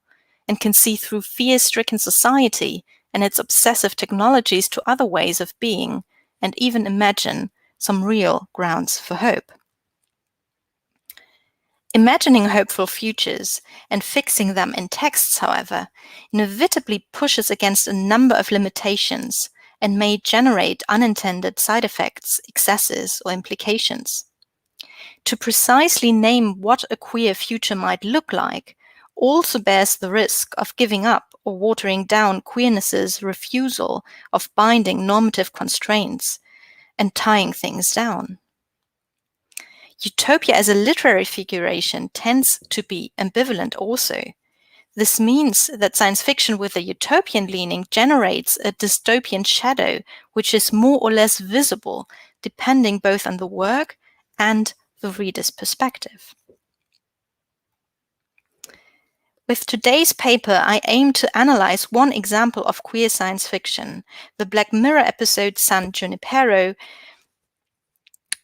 S3: and can see through fear-stricken society and its obsessive technologies to other ways of being and even imagine some real grounds for hope." Imagining hopeful futures and fixing them in texts, however, inevitably pushes against a number of limitations and may generate unintended side effects, excesses, or implications. To precisely name what a queer future might look like also bears the risk of giving up or watering down queerness's refusal of binding normative constraints and tying things down. Utopia as a literary figuration tends to be ambivalent also. This means that science fiction with a utopian leaning generates a dystopian shadow, which is more or less visible, depending both on the work and the reader's perspective. With today's paper, I aim to analyze one example of queer science fiction, the Black Mirror episode San Junipero,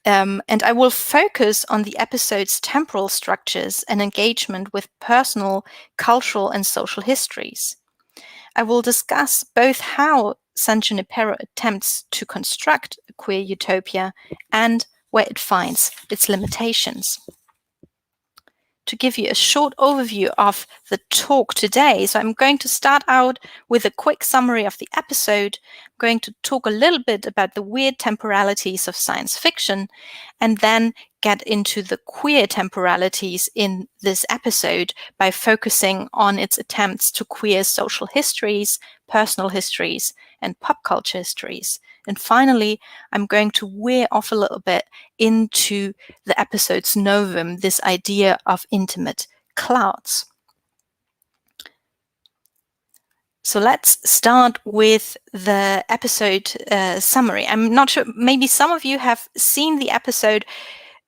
S3: and I will focus on the episode's temporal structures and engagement with personal, cultural, and social histories. I will discuss both how San Junipero attempts to construct a queer utopia and where it finds its limitations. To give you a short overview of the talk today, so I'm going to start out with a quick summary of the episode. I'm going to talk a little bit about the weird temporalities of science fiction, and then get into the queer temporalities in this episode by focusing on its attempts to queer social histories, personal histories, and pop culture histories. And finally, I'm going to wear off a little bit into the episode's novum, this idea of intimate clouds. So let's start with the episode summary. I'm not sure, maybe some of you have seen the episode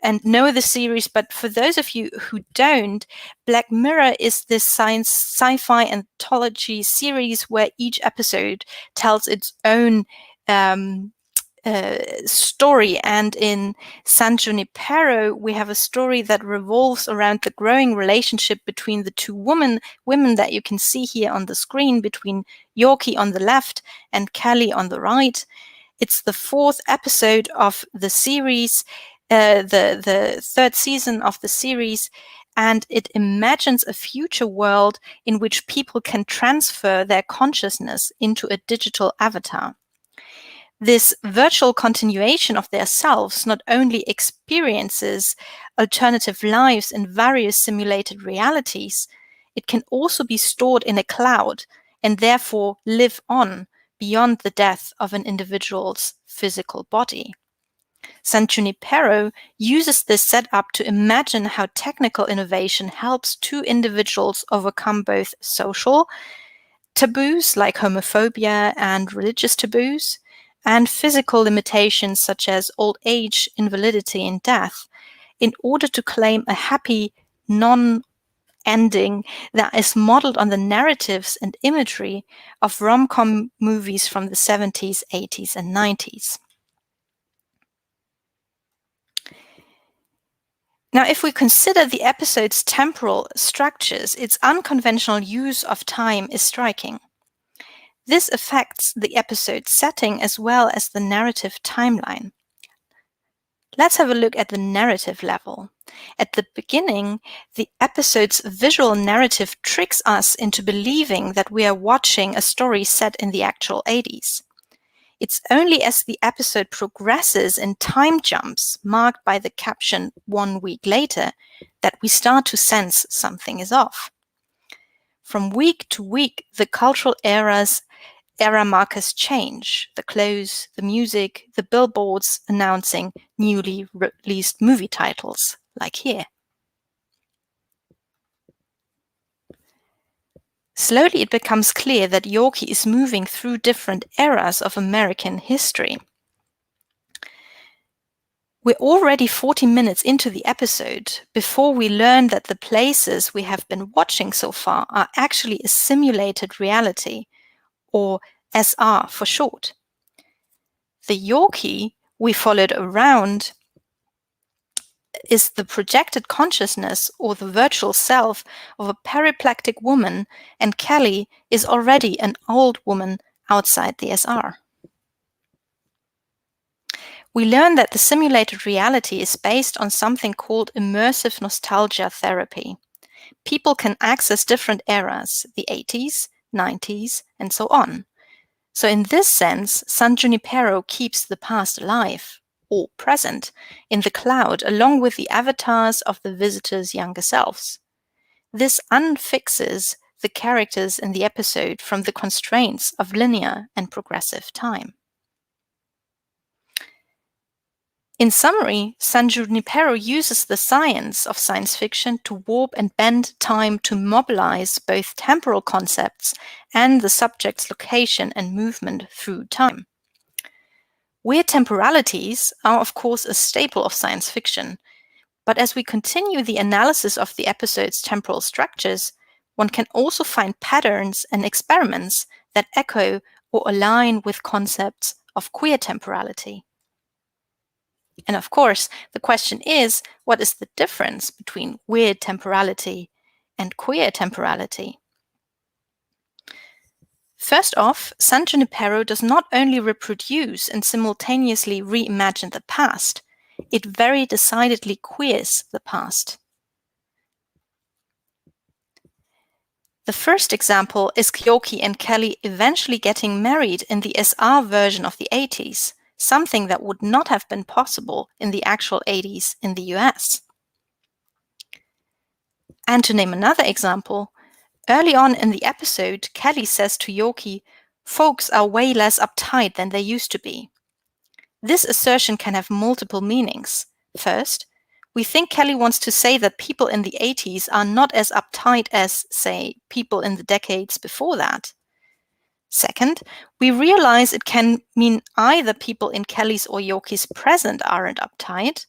S3: and know the series, but for those of you who don't, Black Mirror is this sci-fi anthology series where each episode tells its own story. And in San Junipero, we have a story that revolves around the growing relationship between the two women that you can see here on the screen, between Yorkie on the left and Kelly on the right. It's the fourth episode of the series, the third season of the series, and it imagines a future world in which people can transfer their consciousness into a digital avatar. This virtual continuation of their selves not only experiences alternative lives in various simulated realities, it can also be stored in a cloud and therefore live on beyond the death of an individual's physical body. San Junipero uses this setup to imagine how technical innovation helps two individuals overcome both social taboos like homophobia and religious taboos, and physical limitations such as old age, invalidity, and death, in order to claim a happy non-ending that is modeled on the narratives and imagery of rom-com movies from the 70s, 80s, and 90s. Now, if we consider the episode's temporal structures, its unconventional use of time is striking. This affects the episode's setting as well as the narrative timeline. let's have a look at the narrative level. At the beginning, the episode's visual narrative tricks us into believing that we are watching a story set in the actual 80s. It's only as the episode progresses in time jumps marked by the caption 1 week later that we start to sense something is off. From week to week, the cultural era markers change. The clothes, the music, the billboards announcing newly released movie titles, like here. Slowly it becomes clear that Yorkie is moving through different eras of American history. We're already 40 minutes into the episode before we learn that the places we have been watching so far are actually a simulated reality, or SR for short. The Yorkie we followed around is the projected consciousness or the virtual self of a paraplectic woman, and Kelly is already an old woman outside the SR. We learn that the simulated reality is based on something called immersive nostalgia therapy. People can access different eras, the 80s, 90s, and so on. So in this sense, San Junipero keeps the past alive, or present, in the cloud along with the avatars of the visitors' younger selves. This unfixes the characters in the episode from the constraints of linear and progressive time. In summary, San Junipero uses the science of science fiction to warp and bend time to mobilize both temporal concepts and the subject's location and movement through time. Weird temporalities are, of course, a staple of science fiction, but as we continue the analysis of the episode's temporal structures, one can also find patterns and experiments that echo or align with concepts of queer temporality. And of course, the question is, what is the difference between weird temporality and queer temporality? First off, San Junipero does not only reproduce and simultaneously reimagine the past, it very decidedly queers the past. The first example is Yorkie and Kelly eventually getting married in the SR version of the 80s, something that would not have been possible in the actual 80s in the US. And to name another example, early on in the episode, Kelly says to Yorkie, "Folks are way less uptight than they used to be." This assertion can have multiple meanings. First, we think Kelly wants to say that people in the 80s are not as uptight as, say, people in the decades before that. Second, we realize it can mean either people in Kelly's or Yorkie's present aren't uptight,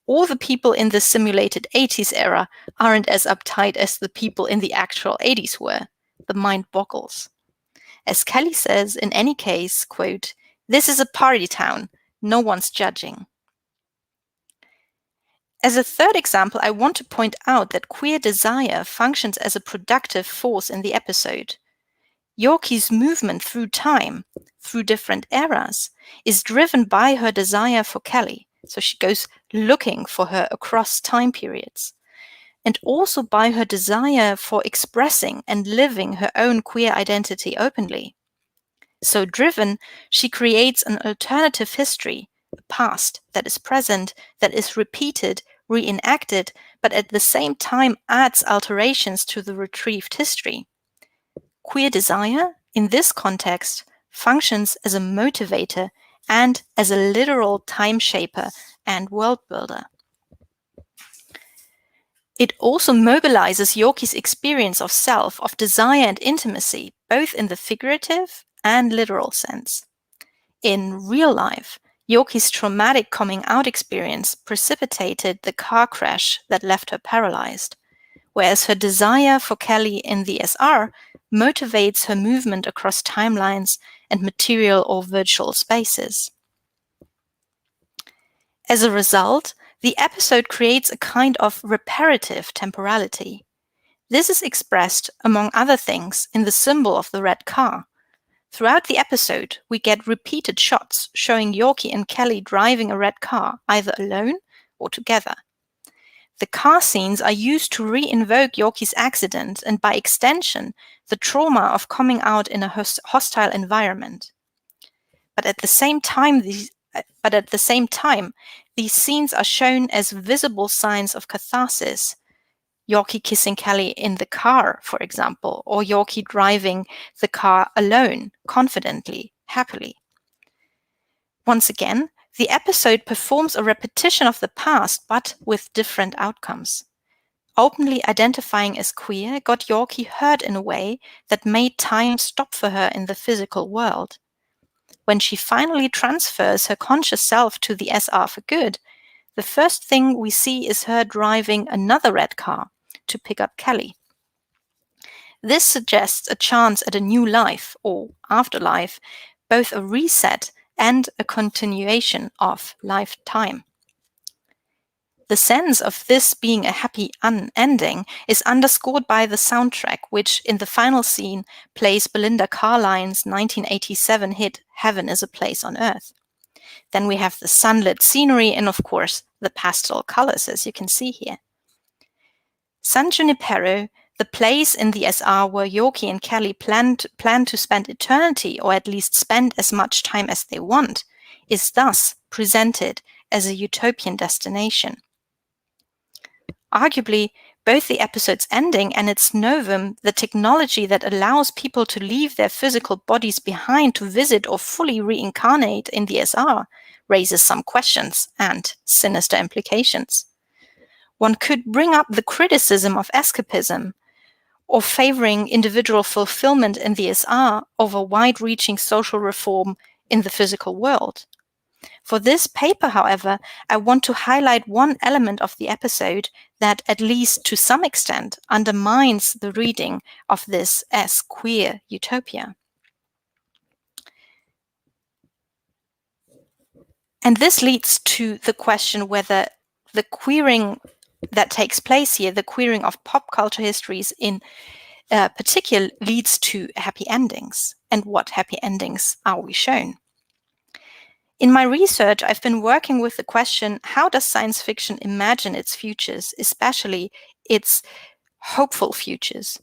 S3: or the people in the simulated 80s era aren't as uptight as the people in the actual 80s were. The mind boggles. As Kelly says, in any case, quote, "This is a party town. No one's judging." As a third example, I want to point out that queer desire functions as a productive force in the episode. Yorkie's movement through time, through different eras, is driven by her desire for Kelly, so she goes looking for her across time periods, and also by her desire for expressing and living her own queer identity openly. So driven, she creates an alternative history, a past that is present, that is repeated, reenacted, but at the same time adds alterations to the retrieved history. Queer desire, in this context, functions as a motivator and as a literal time shaper and world builder. It also mobilizes Yorkie's experience of self, of desire and intimacy, both in the figurative and literal sense. In real life, Yorkie's traumatic coming out experience precipitated the car crash that left her paralyzed, whereas her desire for Kelly in the SR motivates her movement across timelines and material or virtual spaces. As a result, the episode creates a kind of reparative temporality. This is expressed, among other things, in the symbol of the red car. Throughout the episode, we get repeated shots showing Yorkie and Kelly driving a red car, either alone or together. The car scenes are used to re-invoke Yorkie's accident and, by extension, the trauma of coming out in a hostile environment. But at the same time, these scenes are shown as visible signs of catharsis. Yorkie kissing Kelly in the car, for example, or Yorkie driving the car alone, confidently, happily. Once again, the episode performs a repetition of the past, but with different outcomes. Openly identifying as queer got Yorkie hurt in a way that made time stop for her in the physical world. When she finally transfers her conscious self to the SR for good, the first thing we see is her driving another red car to pick up Kelly. This suggests a chance at a new life, or afterlife, both a reset and a continuation of lifetime. The sense of this being a happy ending is underscored by the soundtrack, which in the final scene plays Belinda Carlisle's 1987 hit Heaven is a Place on Earth. Then we have the sunlit scenery and, of course, the pastel colors, as you can see here. San Junipero, the place in the SR where Yorkie and Kelly plan to spend eternity, or at least spend as much time as they want, is thus presented as a utopian destination. Arguably, both the episode's ending and its novum, the technology that allows people to leave their physical bodies behind to visit or fully reincarnate in the SR, raises some questions and sinister implications. One could bring up the criticism of escapism, or favoring individual fulfillment in the SR over wide-reaching social reform in the physical world. For this paper, however, I want to highlight one element of the episode that, at least to some extent, undermines the reading of this as queer utopia. And this leads to the question whether the queering that takes place here, the queering of pop culture histories in particular, leads to happy endings. And what happy endings are we shown? In my research, I've been working with the question, how does science fiction imagine its futures, especially its hopeful futures?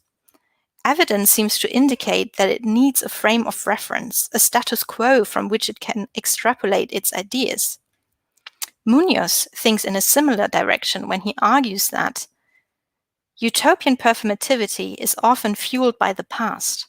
S3: Evidence seems to indicate that it needs a frame of reference, a status quo from which it can extrapolate its ideas. Munoz thinks in a similar direction when he argues that utopian performativity is often fueled by the past.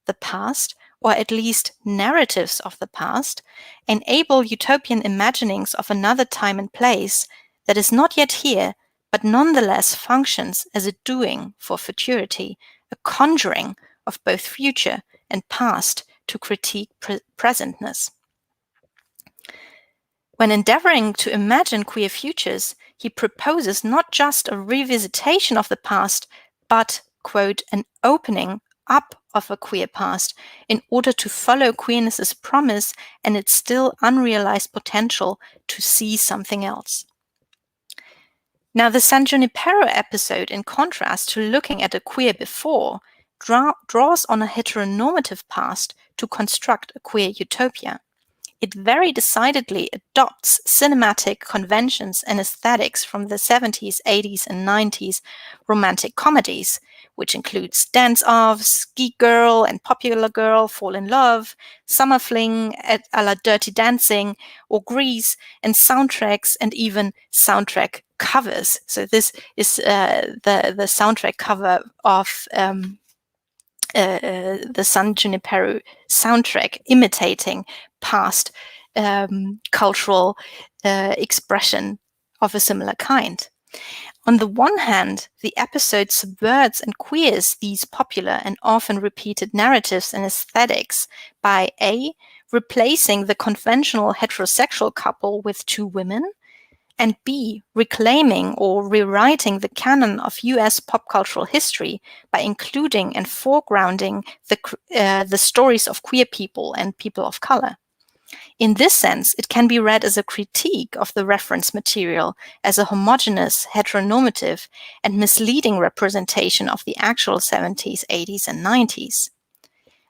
S3: The past, or at least narratives of the past, enable utopian imaginings of another time and place that is not yet here, but nonetheless functions as a doing for futurity, a conjuring of both future and past to critique presentness. When endeavoring to imagine queer futures, he proposes not just a revisitation of the past, but, quote, an opening up of a queer past in order to follow queerness's promise and its still unrealized potential to see something else. Now, the San Junipero episode, in contrast to looking at a queer before, draws on a heteronormative past to construct a queer utopia. It very decidedly adopts cinematic conventions and aesthetics from the 70s, 80s, and 90s romantic comedies, which includes dance-offs, Geek Girl and Popular Girl Fall in Love, Summer Fling a la Dirty Dancing, or Grease, and soundtracks and even soundtrack covers. So this is the soundtrack cover of the San Junipero soundtrack, imitating past cultural expression of a similar kind. On the one hand, the episode subverts and queers these popular and often repeated narratives and aesthetics by A, replacing the conventional heterosexual couple with two women, and B, reclaiming or rewriting the canon of US pop cultural history by including and foregrounding the stories of queer people and people of color. In this sense, it can be read as a critique of the reference material as a homogeneous, heteronormative, and misleading representation of the actual 70s, 80s, and 90s.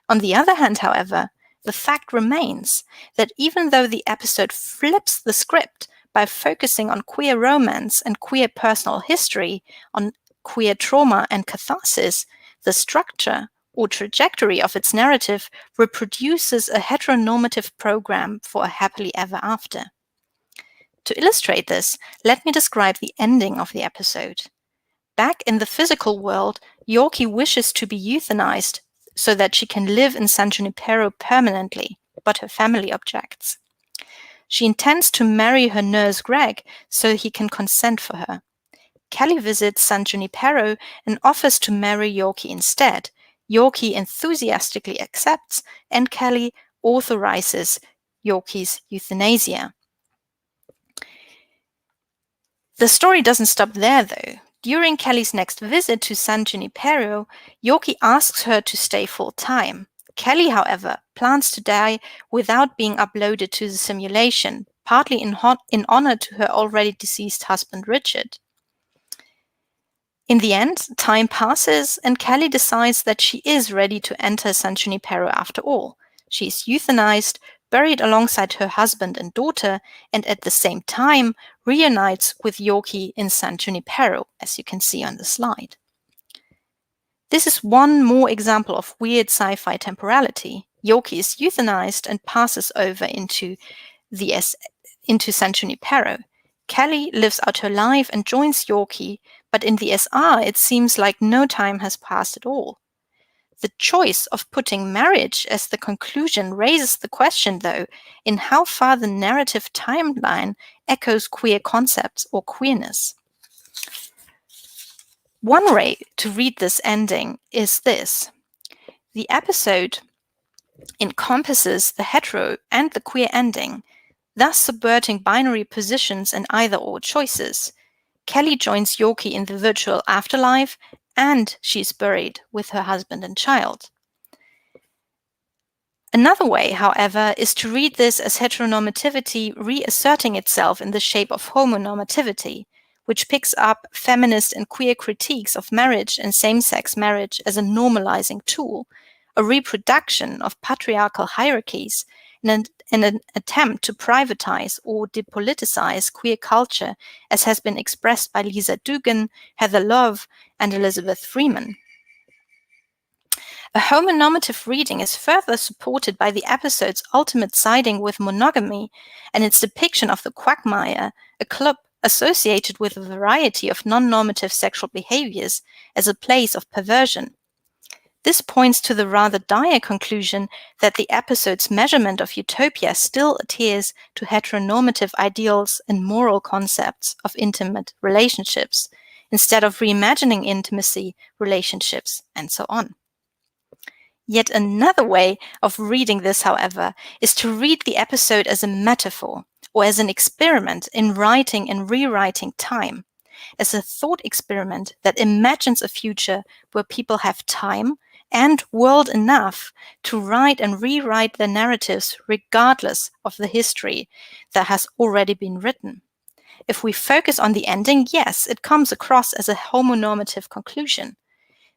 S3: On the other hand, however, the fact remains that even though the episode flips the script by focusing on queer romance and queer personal history, on queer trauma and catharsis, the structure or trajectory of its narrative reproduces a heteronormative program for a happily ever after. To illustrate this, let me describe the ending of the episode. Back in the physical world, Yorkie wishes to be euthanized so that she can live in San Junipero permanently, but her family objects. She intends to marry her nurse Greg so he can consent for her. Kelly visits San Junipero and offers to marry Yorkie instead. Yorkie enthusiastically accepts, and Kelly authorizes Yorkie's euthanasia. The story doesn't stop there, though. During Kelly's next visit to San Junipero, Yorkie asks her to stay full-time. Kelly, however, plans to die without being uploaded to the simulation, partly in honor to her already deceased husband, Richard. In the end, time passes, and Kelly decides that she is ready to enter San Junipero after all. She is euthanized, buried alongside her husband and daughter, and at the same time reunites with Yorkie in San Junipero, as you can see on the slide. This is one more example of weird sci-fi temporality. Yorkie is euthanized and passes over into San Junipero. Kelly lives out her life and joins Yorkie, but in the SR it seems like no time has passed at all. The choice of putting marriage as the conclusion raises the question, though, in how far the narrative timeline echoes queer concepts or queerness. One way to read this ending is this. The episode encompasses the hetero and the queer ending, thus subverting binary positions and either-or choices. Kelly joins Yorkie in the virtual afterlife, and she's buried with her husband and child. Another way, however, is to read this as heteronormativity reasserting itself in the shape of homonormativity, which picks up feminist and queer critiques of marriage and same-sex marriage as a normalizing tool, a reproduction of patriarchal hierarchies, and an attempt to privatize or depoliticize queer culture, as has been expressed by Lisa Dugan, Heather Love, and Elizabeth Freeman. A homonormative reading is further supported by the episode's ultimate siding with monogamy and its depiction of the quagmire, a club associated with a variety of non-normative sexual behaviors, as a place of perversion. This points to the rather dire conclusion that the episode's measurement of utopia still adheres to heteronormative ideals and moral concepts of intimate relationships, instead of reimagining intimacy, relationships, and so on. Yet another way of reading this, however, is to read the episode as a metaphor, or as an experiment in writing and rewriting time, as a thought experiment that imagines a future where people have time and world enough to write and rewrite their narratives regardless of the history that has already been written. If we focus on the ending, yes, it comes across as a homonormative conclusion.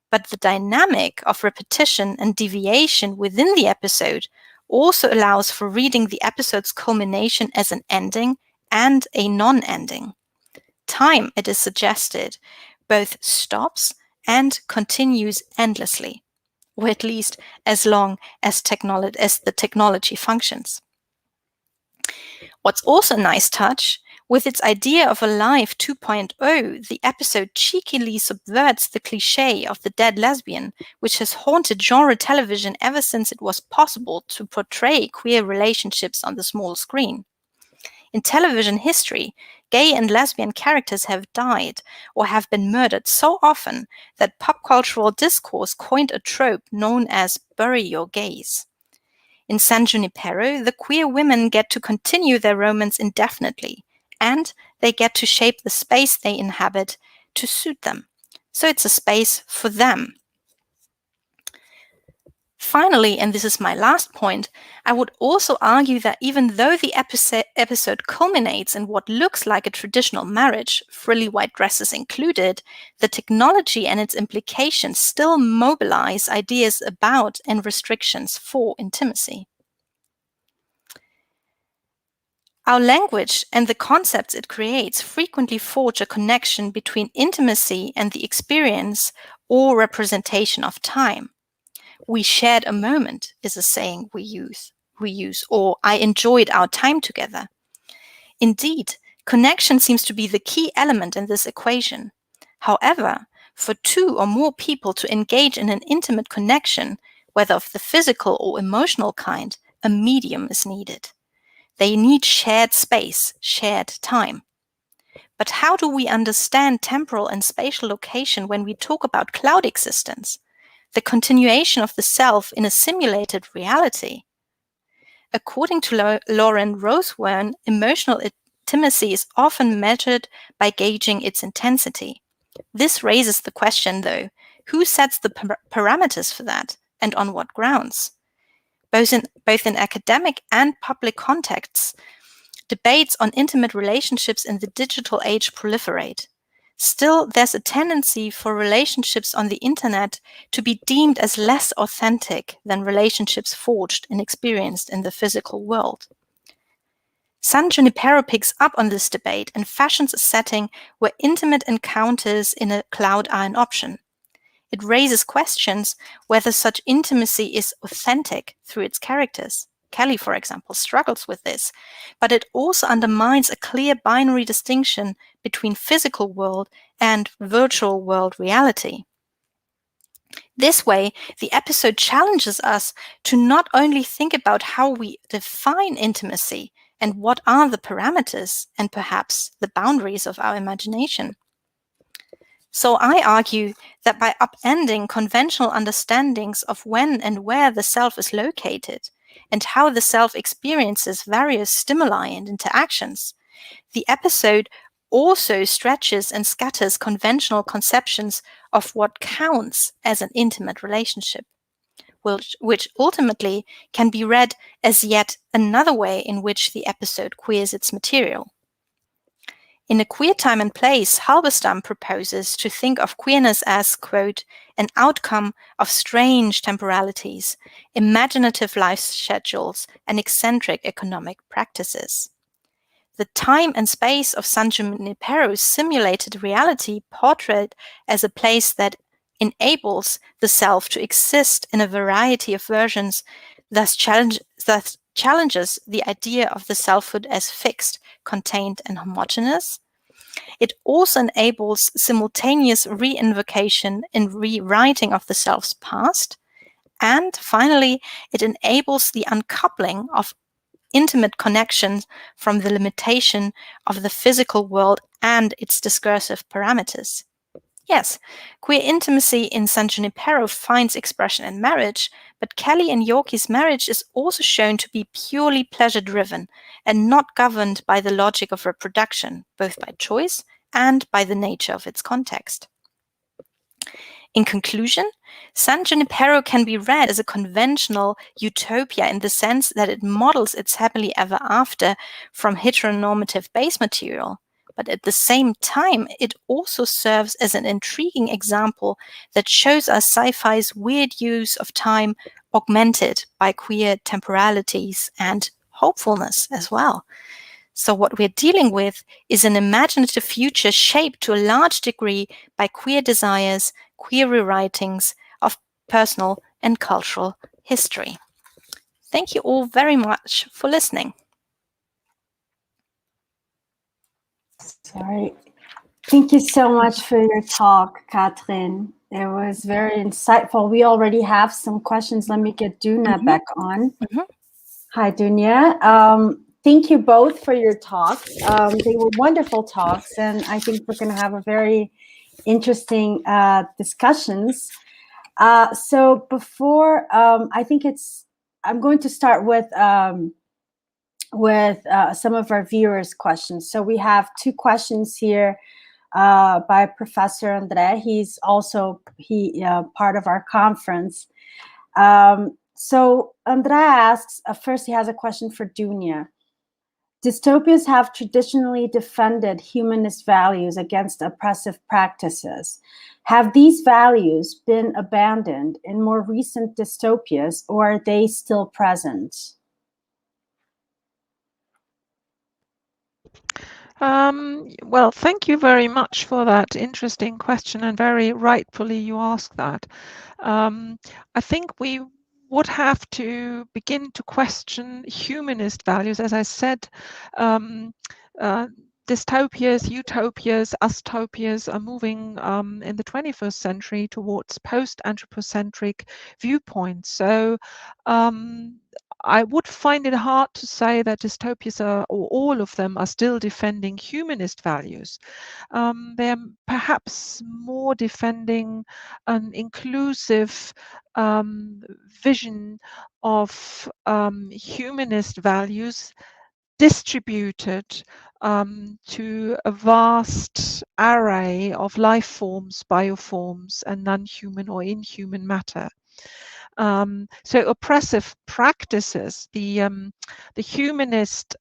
S3: But the dynamic of repetition and deviation within the episode also allows for reading the episode's culmination as an ending and a non-ending. Time, it is suggested, both stops and continues endlessly, or at least as long as the technology functions. What's also a nice touch, with its idea of a life 2.0, the episode cheekily subverts the cliché of the dead lesbian, which has haunted genre television ever since it was possible to portray queer relationships on the small screen. In television history, gay and lesbian characters have died or have been murdered so often that pop cultural discourse coined a trope known as bury your gays. In San Junipero, the queer women get to continue their romance indefinitely, and they get to shape the space they inhabit to suit them. So it's a space for them. Finally, and this is my last point, I would also argue that even though the episode culminates in what looks like a traditional marriage, frilly white dresses included, the technology and its implications still mobilize ideas about and restrictions for intimacy. Our language and the concepts it creates frequently forge a connection between intimacy and the experience or representation of time. We shared a moment is a saying we use, or I enjoyed our time together. Indeed, connection seems to be the key element in this equation. However, for two or more people to engage in an intimate connection, whether of the physical or emotional kind, a medium is needed. They need shared space, shared time. But how do we understand temporal and spatial location when we talk about cloud existence, the continuation of the self in a simulated reality? According to Lauren Rosewern, emotional intimacy is often measured by gauging its intensity. This raises the question, though, who sets the parameters for that, and on what grounds? Both in academic and public contexts, debates on intimate relationships in the digital age proliferate. Still, there's a tendency for relationships on the internet to be deemed as less authentic than relationships forged and experienced in the physical world. Junipero picks up on this debate and fashions a setting where intimate encounters in a cloud are an option. It raises questions whether such intimacy is authentic through its characters. Kelly, for example, struggles with this, but it also undermines a clear binary distinction between physical world and virtual world reality. This way, the episode challenges us to not only think about how we define intimacy and what are the parameters and perhaps the boundaries of our imagination. So I argue that by upending conventional understandings of when and where the self is located and how the self experiences various stimuli and interactions, the episode also stretches and scatters conventional conceptions of what counts as an intimate relationship, which ultimately can be read as yet another way in which the episode queers its material. In A Queer Time and Place, Halberstam proposes to think of queerness as, quote, an outcome of strange temporalities, imaginative life schedules, and eccentric economic practices. The time and space of San Junipero's simulated reality portrayed as a place that enables the self to exist in a variety of versions, thus challenges the idea of the selfhood as fixed, contained, and homogeneous. It also enables simultaneous reinvocation and rewriting of the self's past. And finally, it enables the uncoupling of intimate connections from the limitation of the physical world and its discursive parameters. Yes, queer intimacy in San Junipero finds expression in marriage, but Kelly and Yorkie's marriage is also shown to be purely pleasure-driven and not governed by the logic of reproduction, both by choice and by the nature of its context. In conclusion, San Junipero can be read as a conventional utopia in the sense that it models its happily ever after from heteronormative base material. But at the same time, it also serves as an intriguing example that shows us sci-fi's weird use of time augmented by queer temporalities and hopefulness as well. So what we're dealing with is an imaginative future shaped to a large degree by queer desires, queer rewritings of personal and cultural history. Thank you all very much for listening.
S1: Sorry. Thank you so much for your talk, Kathrin. It was very insightful. We already have some questions. Let me get Dunja back on. Hi, Dunja. Thank you both for your talks. They were wonderful talks, and I think we're going to have a very interesting discussions. So before, I think I'm going to start with some of our viewers' questions. So we have two questions here by Professor André. He's also part of our conference. So André asks, first he has a question for Dunja. Dystopias have traditionally defended humanist values against oppressive practices. Have these values been abandoned in more recent dystopias, or are they still present?
S2: Well, thank you very much for that interesting question, and very rightfully you ask that. I think we would have to begin to question humanist values. As I said, dystopias, utopias, ustopias are moving in the 21st century towards post-anthropocentric viewpoints. So I would find it hard to say that dystopias are, or all of them, are still defending humanist values. They're perhaps more defending an inclusive vision of humanist values distributed to a vast array of life forms, bioforms, and non-human or inhuman matter. So oppressive practices, the humanist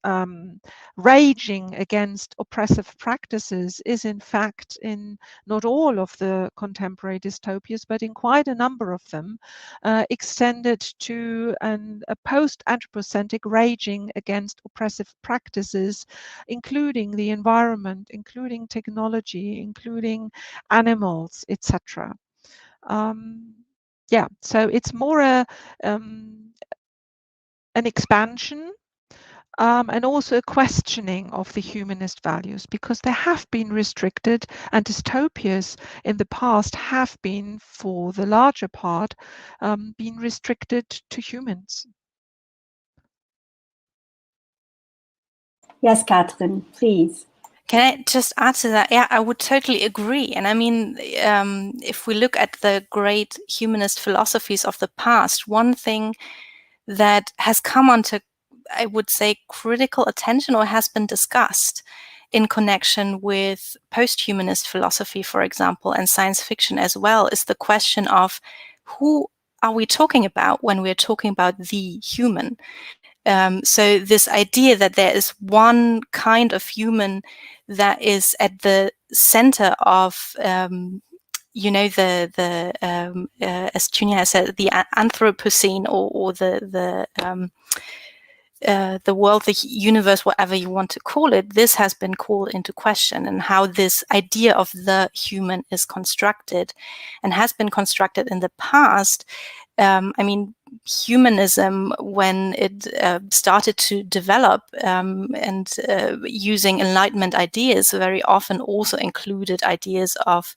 S2: raging against oppressive practices is in fact in not all of the contemporary dystopias, but in quite a number of them, extended to a post-anthropocentric raging against oppressive practices, including the environment, including technology, including animals, etc. Yeah, so it's more an expansion and also a questioning of the humanist values, because they have been restricted, and dystopias in the past have been, for the larger part, been restricted to humans.
S1: Yes, Kathrin, please.
S3: Can I just add to that? Yeah, I would totally agree. And I mean, if we look at the great humanist philosophies of the past, one thing that has come onto, I would say, critical attention, or has been discussed in connection with post-humanist philosophy, for example, and science fiction as well, is the question of who are we talking about when we're talking about the human? So this idea that there is one kind of human that is at the center of, you know, as Junia has said, the Anthropocene, or the world, the universe, whatever you want to call it. This has been called into question, and how this idea of the human is constructed and has been constructed in the past. I mean, humanism, when it started to develop and using Enlightenment ideas, very often also included ideas of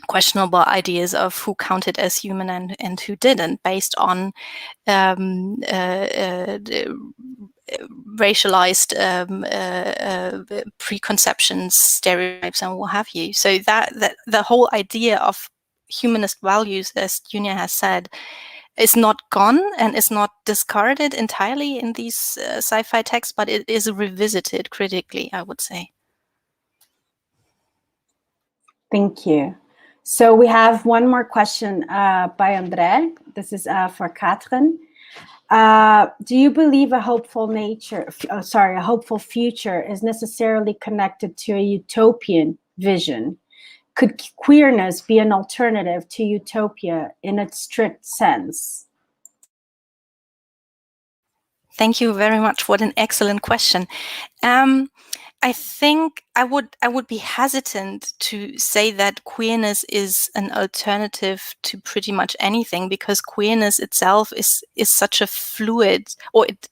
S3: questionable ideas of who counted as human and who didn't, based on racialized preconceptions, stereotypes, and what have you. So that the whole idea of humanist values, as Junia has said, is not gone and is not discarded entirely in these sci-fi texts, but it is revisited critically, I would say.
S1: Thank you. So we have one more question by André. This is for Kathrin. Do you believe a hopeful future is necessarily connected to a utopian vision? Could queerness be an alternative to utopia in its strict sense?
S3: Thank you very much. What an excellent question. I think I would be hesitant to say that queerness is an alternative to pretty much anything, because queerness itself is such a fluid, or it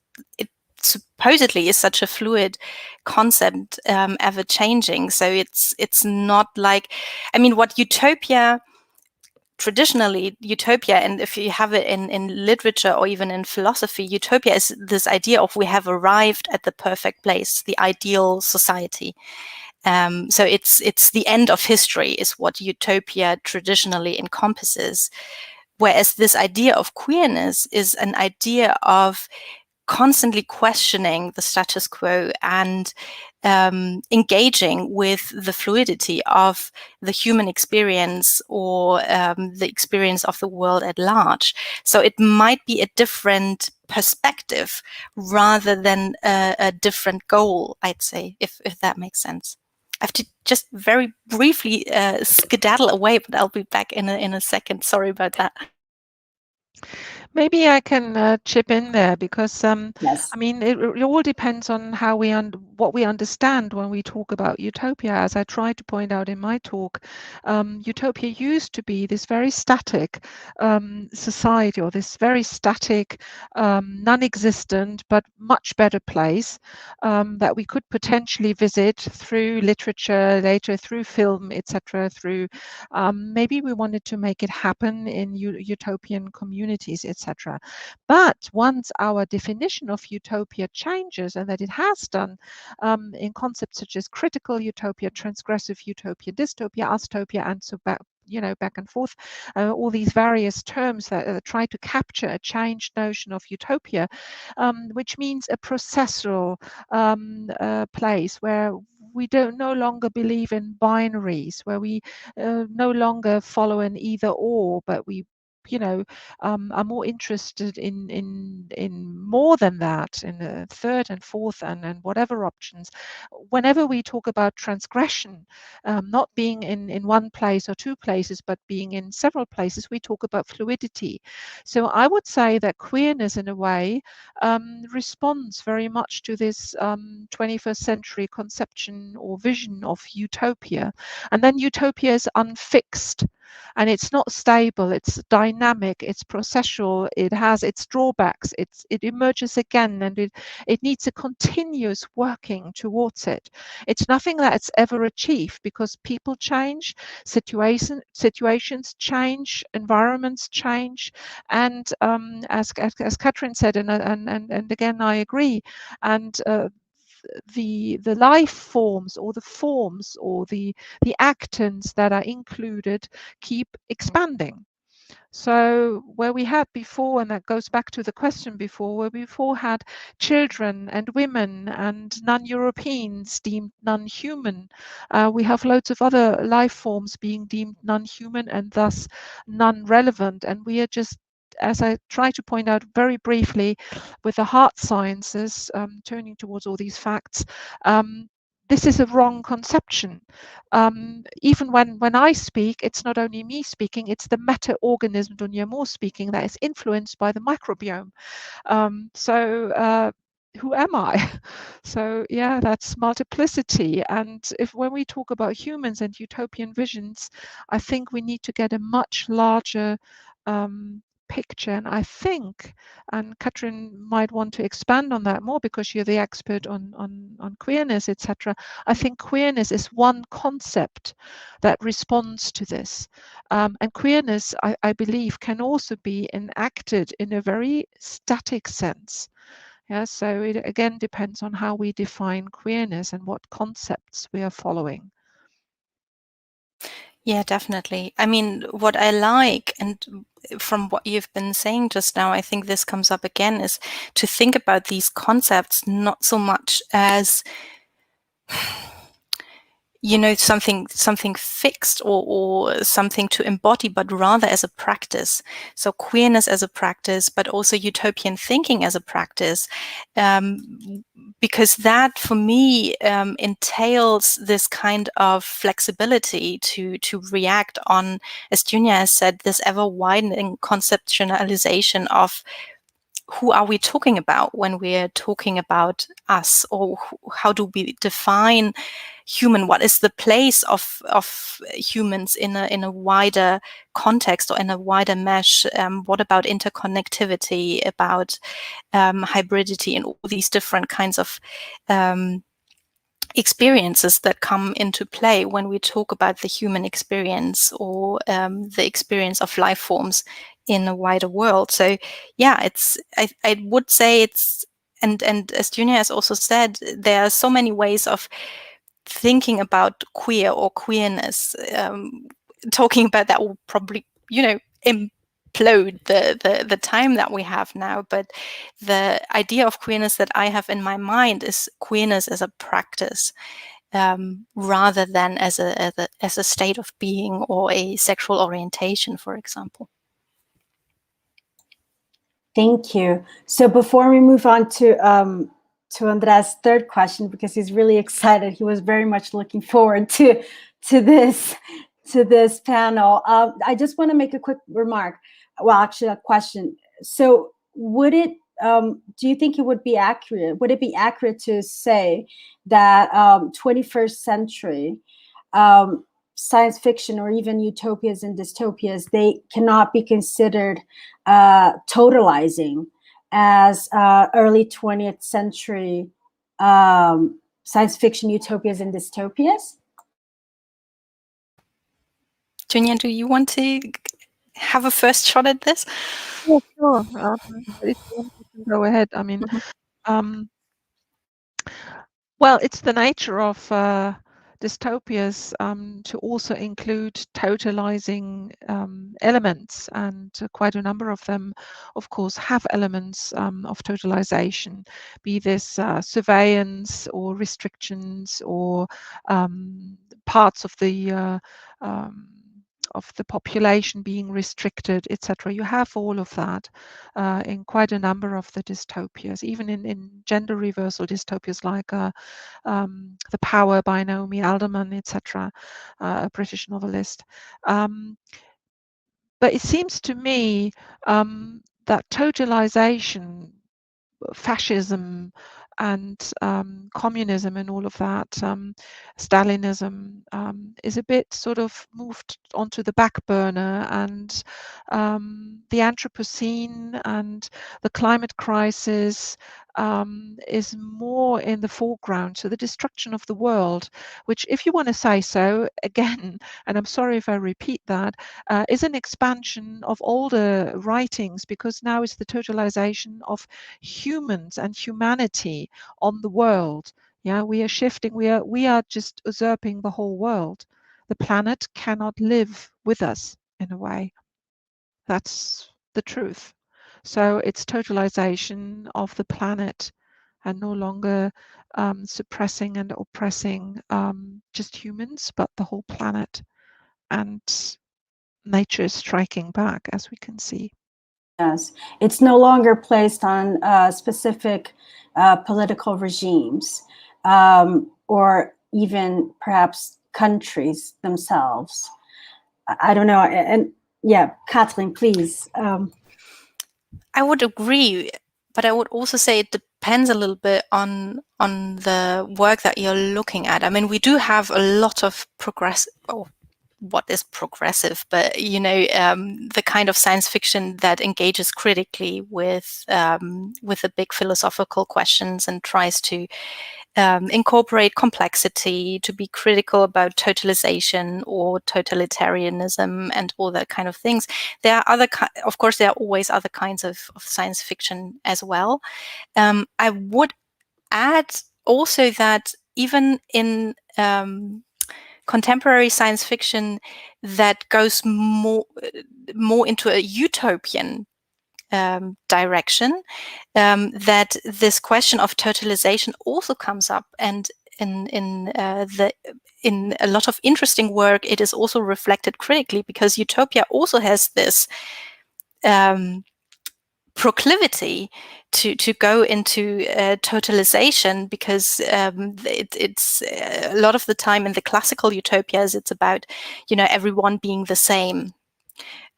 S3: supposedly is such a fluid concept, ever changing. So it's not like, I mean, what utopia, traditionally utopia, and if you have it in literature or even in philosophy, utopia is this idea of we have arrived at the perfect place, the ideal society. So it's the end of history is what utopia traditionally encompasses. Whereas this idea of queerness is an idea of constantly questioning the status quo and engaging with the fluidity of the human experience, or the experience of the world at large. So it might be a different perspective rather than a different goal, I'd say, if that makes sense. I have to just very briefly skedaddle away, but I'll be back in a second. Sorry about that.
S2: Maybe I can chip in there because
S1: Yes.
S2: I mean it all depends on how what we understand when we talk about utopia. As I tried to point out in my talk, utopia used to be this very static society, or this very static, non-existent but much better place that we could potentially visit through literature, later through film, etc. Through maybe we wanted to make it happen in utopian communities, etc. But once our definition of utopia changes, and that it has done in concepts such as critical utopia, transgressive utopia, dystopia, ustopia, and so back, back and forth, all these various terms that try to capture a changed notion of utopia, which means a processual place where we no longer believe in binaries, where we no longer follow an either or, but we are more interested in more than that, in the third and fourth and whatever options. Whenever we talk about transgression, not being in one place or two places, but being in several places, we talk about fluidity. So I would say that queerness, in a way, responds very much to this 21st century conception or vision of utopia. And then utopia is unfixed. And it's not stable, it's dynamic, it's processual, it has its drawbacks, it emerges again, and it needs a continuous working towards it. It's nothing that's ever achieved, because people change, situations change, environments change, and as Kathrin said, and again I agree, and the life forms or the actants that are included keep expanding. So where we had before, and that goes back to the question before, where we before had children and women and non-Europeans deemed non-human, we have loads of other life forms being deemed non-human and thus non-relevant. And we are just, as I try to point out very briefly, with the hard sciences, turning towards all these facts, this is a wrong conception. Even when I speak, it's not only me speaking, it's the meta-organism, Dunja Mohr speaking, that is influenced by the microbiome. So who am I? So yeah, that's multiplicity. And when we talk about humans and utopian visions, I think we need to get a much larger picture. And I think, and Kathrin might want to expand on that more because you're the expert on queerness, etc. I think queerness is one concept that responds to this. And queerness, I believe, can also be enacted in a very static sense. Yeah, so it again depends on how we define queerness and what concepts we are following.
S3: Yeah, definitely. I mean, what I like, and from what you've been saying just now, I think this comes up again, is to think about these concepts not so much as something fixed or something to embody, but rather as a practice. So queerness as a practice, but also utopian thinking as a practice, because that for me entails this kind of flexibility to react on, as Dunja has said, this ever widening conceptualization of who are we talking about when we're talking about us, or how do we define human? What is the place of humans in a wider context or in a wider mesh? What about interconnectivity, about hybridity, and all these different kinds of experiences that come into play when we talk about the human experience, or the experience of life forms in a wider world. So yeah, I would say it's, and as Dunja has also said, there are so many ways of thinking about queer or queerness. Talking about that will probably implode the time that we have now, but the idea of queerness that I have in my mind is queerness as a practice, rather than as a state of being or a sexual orientation, for example.
S1: Thank you. So before we move on to Andre's third question, because he's really excited, he was very much looking forward to this panel. I just want to make a quick remark. Well, actually, a question. so would it, do you think it would be accurate? Would it be accurate to say that 21st century science fiction or even utopias and dystopias, they cannot be considered totalizing as early 20th century science fiction utopias and dystopias?
S3: Junia, do you want to have a first shot at this?
S2: Yeah, sure. If you want, you can go ahead. I mean, well, it's the nature of dystopias to also include totalizing elements, and quite a number of them, of course, have elements of totalization, be this surveillance or restrictions or parts of the population being restricted, etc. You have all of that in quite a number of the dystopias, even in gender reversal dystopias like The Power by Naomi Alderman, etc., a British novelist. But it seems to me that totalization, fascism, and communism and all of that, Stalinism, is a bit sort of moved onto the back burner, and the Anthropocene and the climate crisis is more in the foreground. So the destruction of the world, which, if you want to say so, again, and I'm sorry if I repeat that, is an expansion of older writings, because now it's the totalization of humans and humanity on the world. Yeah, we are shifting, we are just usurping the whole world. The planet cannot live with us in a way. That's the truth. So it's totalization of the planet, and no longer suppressing and oppressing just humans, but the whole planet. And nature is striking back, as we can see.
S1: Yes, it's no longer placed on specific political regimes or even perhaps countries themselves. I don't know. And yeah, Kathrin, please.
S3: I would agree, but I would also say it depends a little bit on the work that you're looking at. I mean, we do have a lot of what is progressive, but the kind of science fiction that engages critically with the big philosophical questions and tries to incorporate complexity, to be critical about totalization or totalitarianism and all that kind of things. There are of course, there are always other kinds of science fiction as well. I would add also that even in contemporary science fiction that goes more into a utopian direction, that this question of totalization also comes up, and in a lot of interesting work, it is also reflected critically, because utopia also has this proclivity to go into totalization, because it's a lot of the time in the classical utopias, it's about everyone being the same.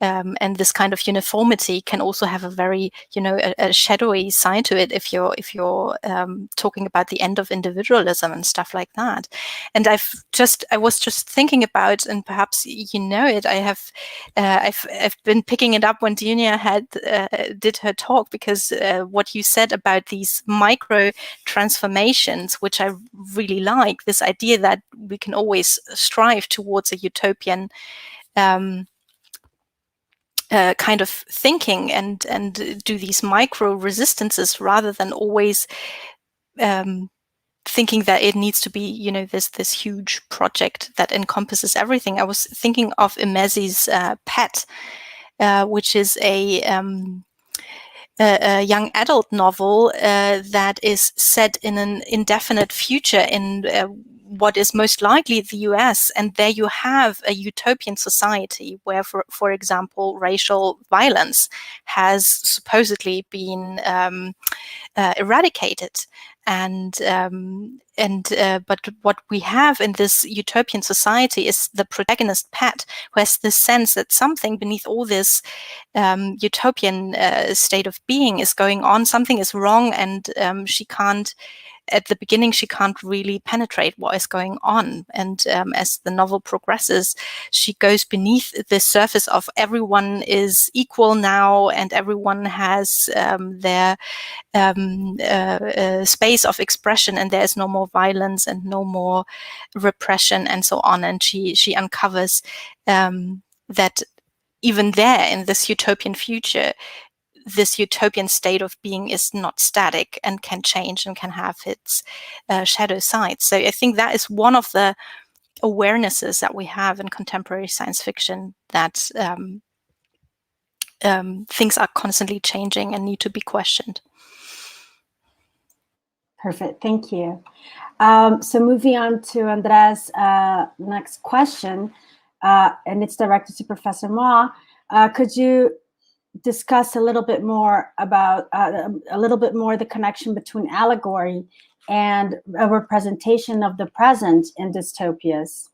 S3: And this kind of uniformity can also have a very, a shadowy side to it if you're talking about the end of individualism and stuff like that. And I was just thinking about, and perhaps it, I've been picking it up when Dunia did her talk, because what you said about these micro transformations, which I really like, this idea that we can always strive towards a utopian kind of thinking and do these micro resistances, rather than always thinking that it needs to be this huge project that encompasses everything. I was thinking of Imesi's Pet, which is a young adult novel that is set in an indefinite future in what is most likely the US, and there you have a utopian society where, for example, racial violence has supposedly been eradicated. But what we have in this utopian society is the protagonist Pat, who has the sense that something beneath all this utopian state of being is going on. Something is wrong, and she can't. At the beginning, she can't really penetrate what is going on. And as the novel progresses, she goes beneath the surface of everyone is equal now, and everyone has their space of expression, and there's no more violence and no more repression and so on. And she uncovers that even there in this utopian future, this utopian state of being is not static and can change and can have its shadow sides. So I think that is one of the awarenesses that we have in contemporary science fiction, that things are constantly changing and need to be questioned.
S1: Perfect, thank you. So moving on to Andre's next question, and it's directed to Professor Mohr. Could you discuss a little bit more about the connection between allegory and a representation of the present in dystopias?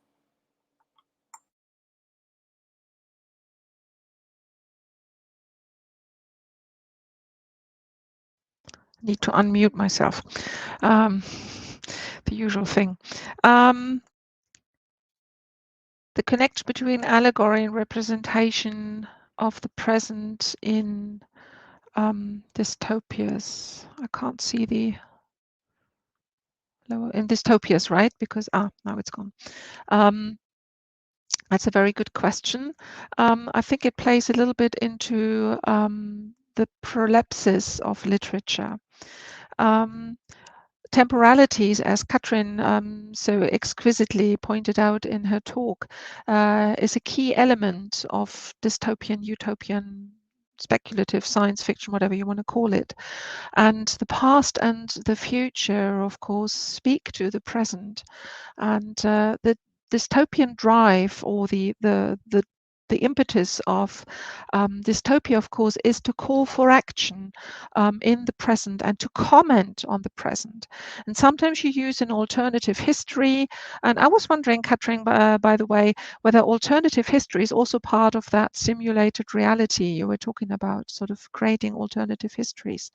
S2: Need to unmute myself. The usual thing. The connection between allegory and representation of the present in dystopias. I can't see the lower in dystopias, right? Because now it's gone. That's a very good question. I think it plays a little bit into the prolepsis of literature. Temporalities, as Kathrin so exquisitely pointed out in her talk, is a key element of dystopian, utopian, speculative science fiction, whatever you want to call it. And the past and the future, of course, speak to the present. And the dystopian drive, or the impetus of dystopia, of course, is to call for action in the present and to comment on the present. And sometimes you use an alternative history. And I was wondering, Kathrin, by the way, whether alternative history is also part of that simulated reality you were talking about, sort of creating alternative histories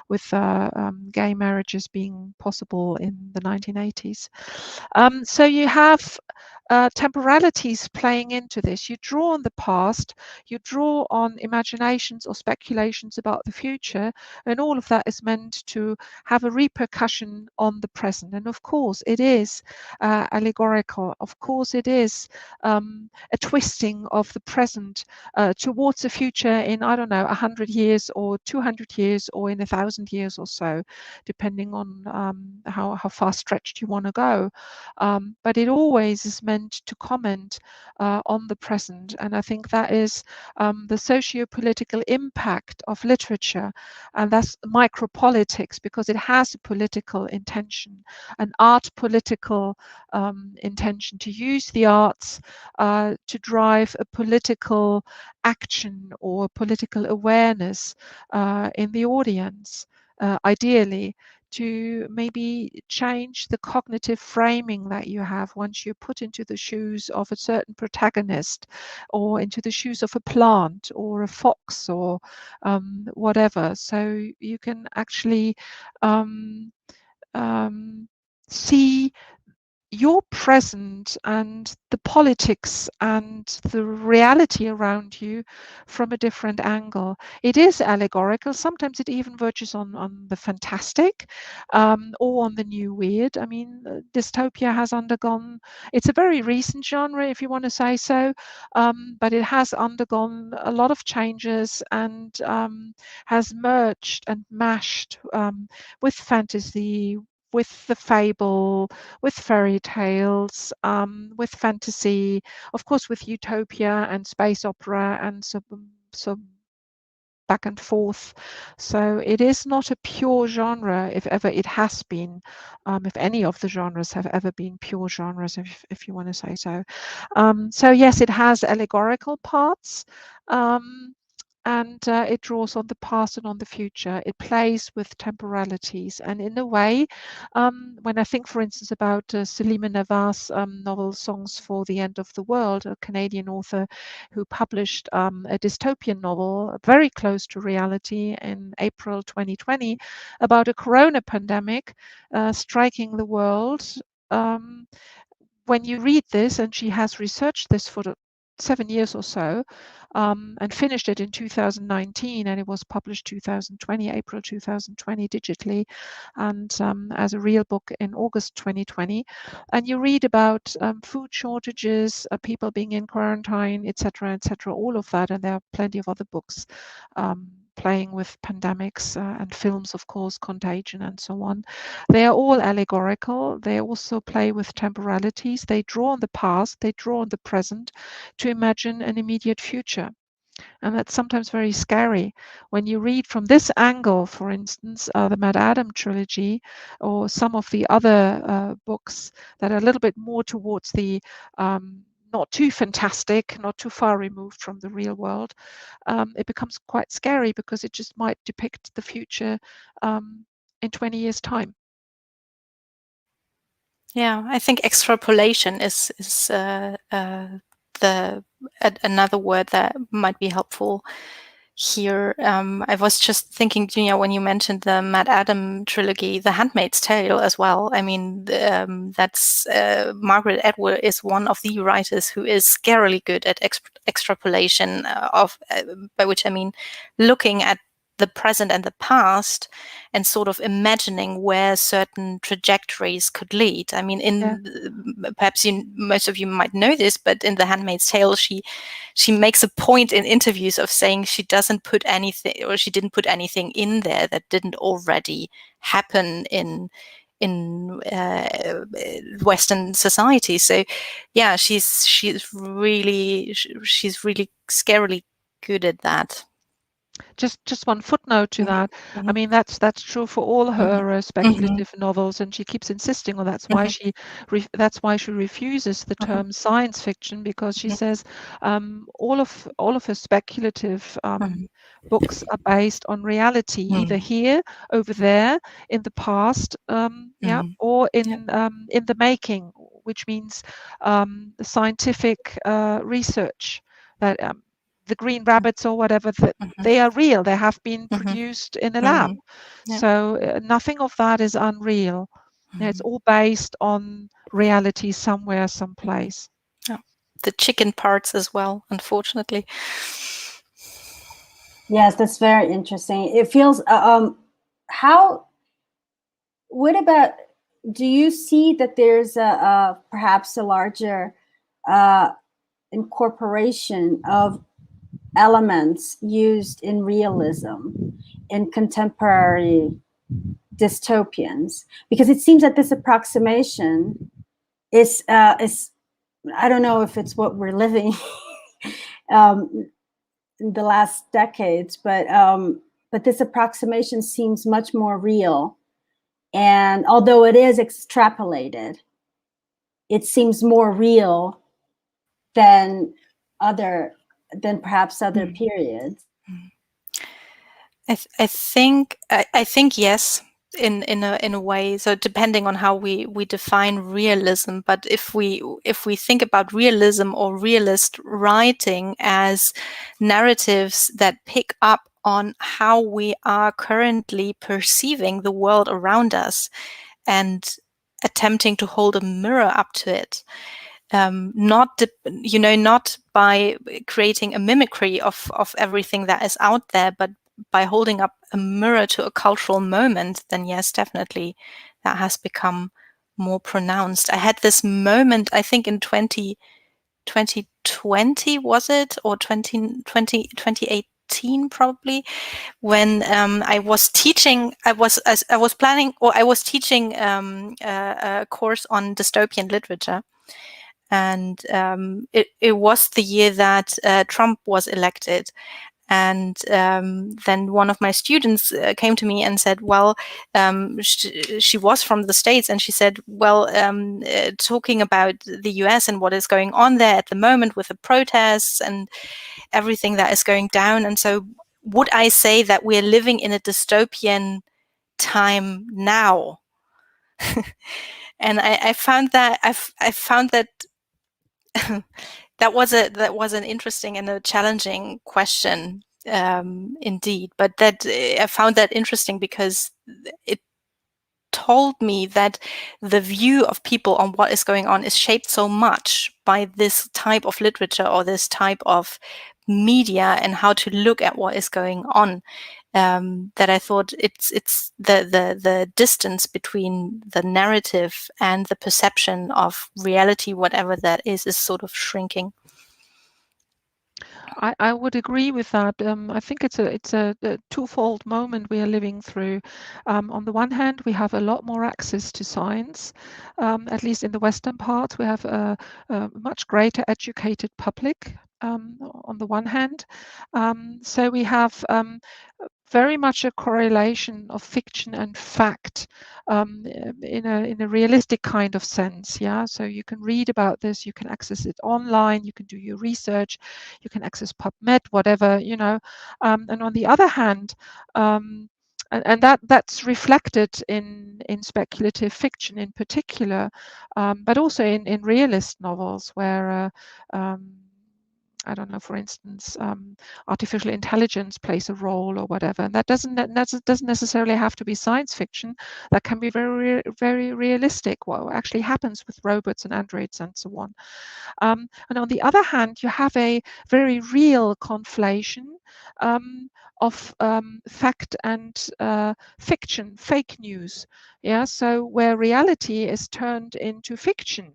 S2: with gay marriages being possible in the 1980s. So you have temporalities playing into this. You draw on the past, you draw on imaginations or speculations about the future, and all of that is meant to have a repercussion on the present. And of course it is allegorical. Of course it is a twisting of the present towards a future in, I don't know, 100 years or 200 years or in 1,000 years or so, depending on how far stretched you want to go. But it always is meant to comment on the present. And I think that is the socio-political impact of literature, and that's micropolitics, because it has a political intention, an art political intention, to use the arts to drive a political action or political awareness in the audience, ideally, to maybe change the cognitive framing that you have once you're put into the shoes of a certain protagonist, or into the shoes of a plant or a fox or whatever. So you can actually see your present and the politics and the reality around you from a different angle. It is allegorical. Sometimes it even verges on the fantastic or on the new weird. I mean, dystopia has undergone, it's a very recent genre, if you want to say so, but it has undergone a lot of changes and has merged and mashed with fantasy, with the fable, with fairy tales, with fantasy, of course, with utopia and space opera and so back and forth. So it is not a pure genre, if ever it has been, if any of the genres have ever been pure genres, if you want to say so. So yes, it has allegorical parts. and it draws on the past and on the future. It plays with temporalities, and in a way, when I think, for instance, about Selima Nawaz's novel Songs for the End of the World, a Canadian author who published a dystopian novel very close to reality in April 2020 about a corona pandemic striking the world. When you read this, and she has researched this for 7 years or so, and finished it in 2019, and it was published 2020, April 2020 digitally, and as a real book in August 2020. And you read about food shortages, people being in quarantine, etc., all of that, and there are plenty of other books playing with pandemics and films, of course, Contagion and so on. They are all allegorical. They also play with temporalities. They draw on the past, they draw on the present to imagine an immediate future. And that's sometimes very scary. When you read from this angle, for instance, the Mad Adam trilogy, or some of the other books that are a little bit more towards the not too fantastic, not too far removed from the real world, it becomes quite scary because it just might depict the future in 20 years' time.
S3: Yeah, I think extrapolation is another word that might be helpful here. I was just thinking, when you mentioned the Mad Adam trilogy, The Handmaid's Tale as well. I mean, that's Margaret Atwood is one of the writers who is scarily good at extrapolation by which I mean looking at the present and the past and sort of imagining where certain trajectories could lead. I mean, perhaps most of you might know this, but in The Handmaid's Tale, she makes a point in interviews of saying she didn't put anything in there that didn't already happen in Western society. So yeah, she's really scarily good at that.
S2: Just one footnote to that. I mean, that's true for all her speculative novels, and she keeps insisting on that's why she refuses the term science fiction, because she says all of her speculative books are based on reality, either here, over there, in the past, or in the making, which means the scientific research that the green rabbits or whatever, they are real. They have been produced in a lab. So nothing of that is unreal. It's all based on reality somewhere, someplace.
S3: The chicken parts as well, unfortunately.
S1: Yes, that's very interesting. It feels, what about, do you see that there's perhaps a larger incorporation of elements used in realism in contemporary dystopians? Because it seems that this approximation is I don't know if it's what we're living in the last decades, but this approximation seems much more real. And although it is extrapolated, it seems more real than perhaps other periods.
S3: I think yes, in a way. So depending on how we define realism, but if we think about realism or realist writing as narratives that pick up on how we are currently perceiving the world around us and attempting to hold a mirror up to it, not by creating a mimicry of everything that is out there, but by holding up a mirror to a cultural moment, then yes, definitely that has become more pronounced. I had this moment, I think in 2020, was it? Or 2018 probably, when I was teaching a course on dystopian literature. And it was the year that Trump was elected. And then one of my students came to me and said, well, she was from the States, and she said, well, talking about the US and what is going on there at the moment with the protests and everything that is going down. And so would I say that we're living in a dystopian time now? And I found that that was an interesting and a challenging question, indeed. But that I found that interesting because it told me that the view of people on what is going on is shaped so much by this type of literature or this type of media and how to look at what is going on, that I thought it's the distance between the narrative and the perception of reality, whatever that is sort of shrinking.
S2: I would agree with that. I think it's a twofold moment we are living through. On the one hand, we have a lot more access to science, at least in the Western part. We have a much greater educated public. On the one hand, so we have very much a correlation of fiction and fact in a realistic kind of sense. Yeah, so you can read about this, you can access it online, you can do your research, you can access PubMed, whatever, you know. And on the other hand, and that's reflected in speculative fiction in particular, but also in realist novels where I don't know, for instance, artificial intelligence plays a role or whatever. And that doesn't necessarily have to be science fiction. That can be very, very realistic, what actually happens with robots and androids and so on. And on the other hand, you have a very real conflation of fact and fiction, fake news. Yeah, so where reality is turned into fiction,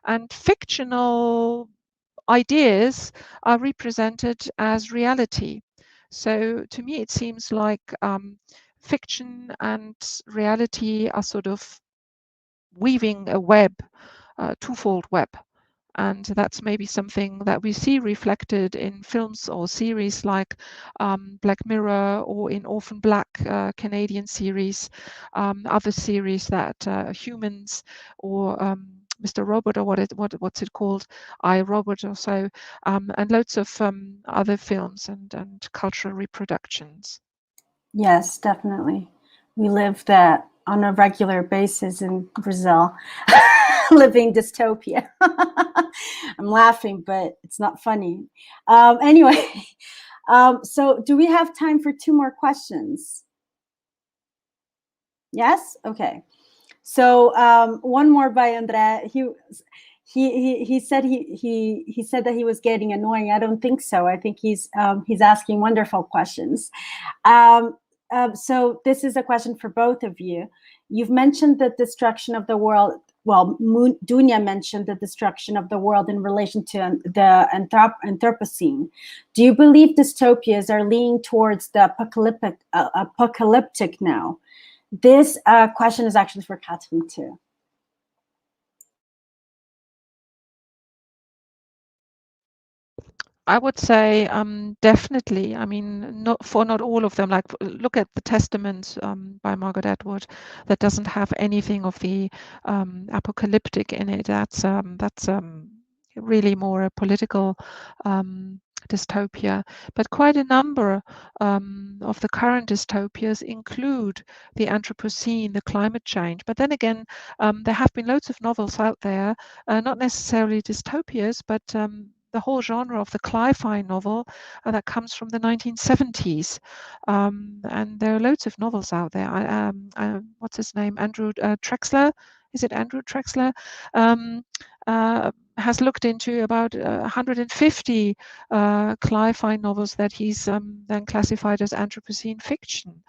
S2: and fictional ideas are represented as reality. So to me, it seems like fiction and reality are sort of weaving a web, twofold web. And that's maybe something that we see reflected in films or series like Black Mirror, or in Orphan Black, Canadian series, other series that Humans, or Mr. Robot, or what's it called, I, Robot, or so, and loads of other films and cultural reproductions.
S1: Yes, definitely. We live that on a regular basis in Brazil, living dystopia. I'm laughing, but it's not funny. Anyway, so do we have time for 2 more questions? Yes? Okay. So one more by André. He said he said that he was getting annoying. I don't think so. I think he's asking wonderful questions. So this is a question for both of you. You've mentioned the destruction of the world. Well, Dunja mentioned the destruction of the world in relation to the Anthropocene. Do you believe dystopias are leaning towards the apocalyptic now? This question is actually for Kathrin too.
S2: I would say definitely. I mean, not all of them. Like, look at the Testament by Margaret Atwood. That doesn't have anything of the apocalyptic in it. That's really more a political dystopia. But quite a number of the current dystopias include the Anthropocene, the climate change. But then again, there have been loads of novels out there, not necessarily dystopias, but the whole genre of the cli-fi novel that comes from the 1970s. And there are loads of novels out there. What's his name? Andrew Trexler. Is it Andrew Trexler? Has looked into about 150 cli-fi novels that he's then classified as Anthropocene fiction.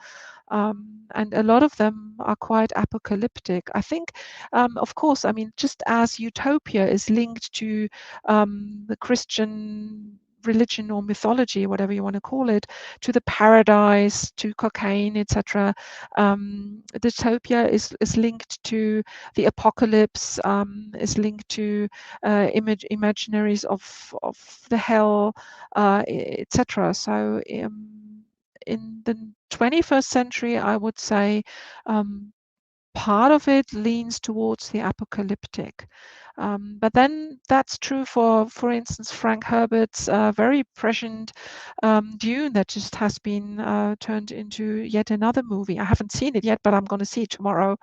S2: And a lot of them are quite apocalyptic. I think, of course, I mean, just as utopia is linked to the Christian religion or mythology, whatever you want to call it, to the paradise, to cocaine, etc. Dystopia is linked to the apocalypse, is linked to imaginaries of the hell, etc. So in the 21st century, I would say part of it leans towards the apocalyptic. But then that's true for instance, Frank Herbert's very prescient Dune that just has been turned into yet another movie. I haven't seen it yet, but I'm going to see it tomorrow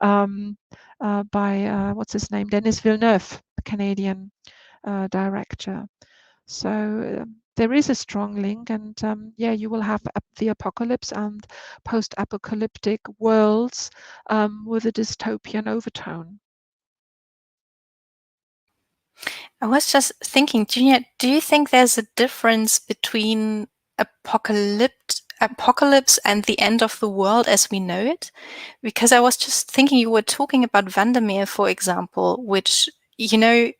S2: by, what's his name, Denis Villeneuve, the Canadian director. So there is a strong link, and yeah, you will have the apocalypse and post-apocalyptic worlds with a dystopian overtone.
S3: I was just thinking, Julia, do you think there's a difference between apocalypse and the end of the world as we know it? Because I was just thinking, you were talking about Vandermeer, for example, which, you know,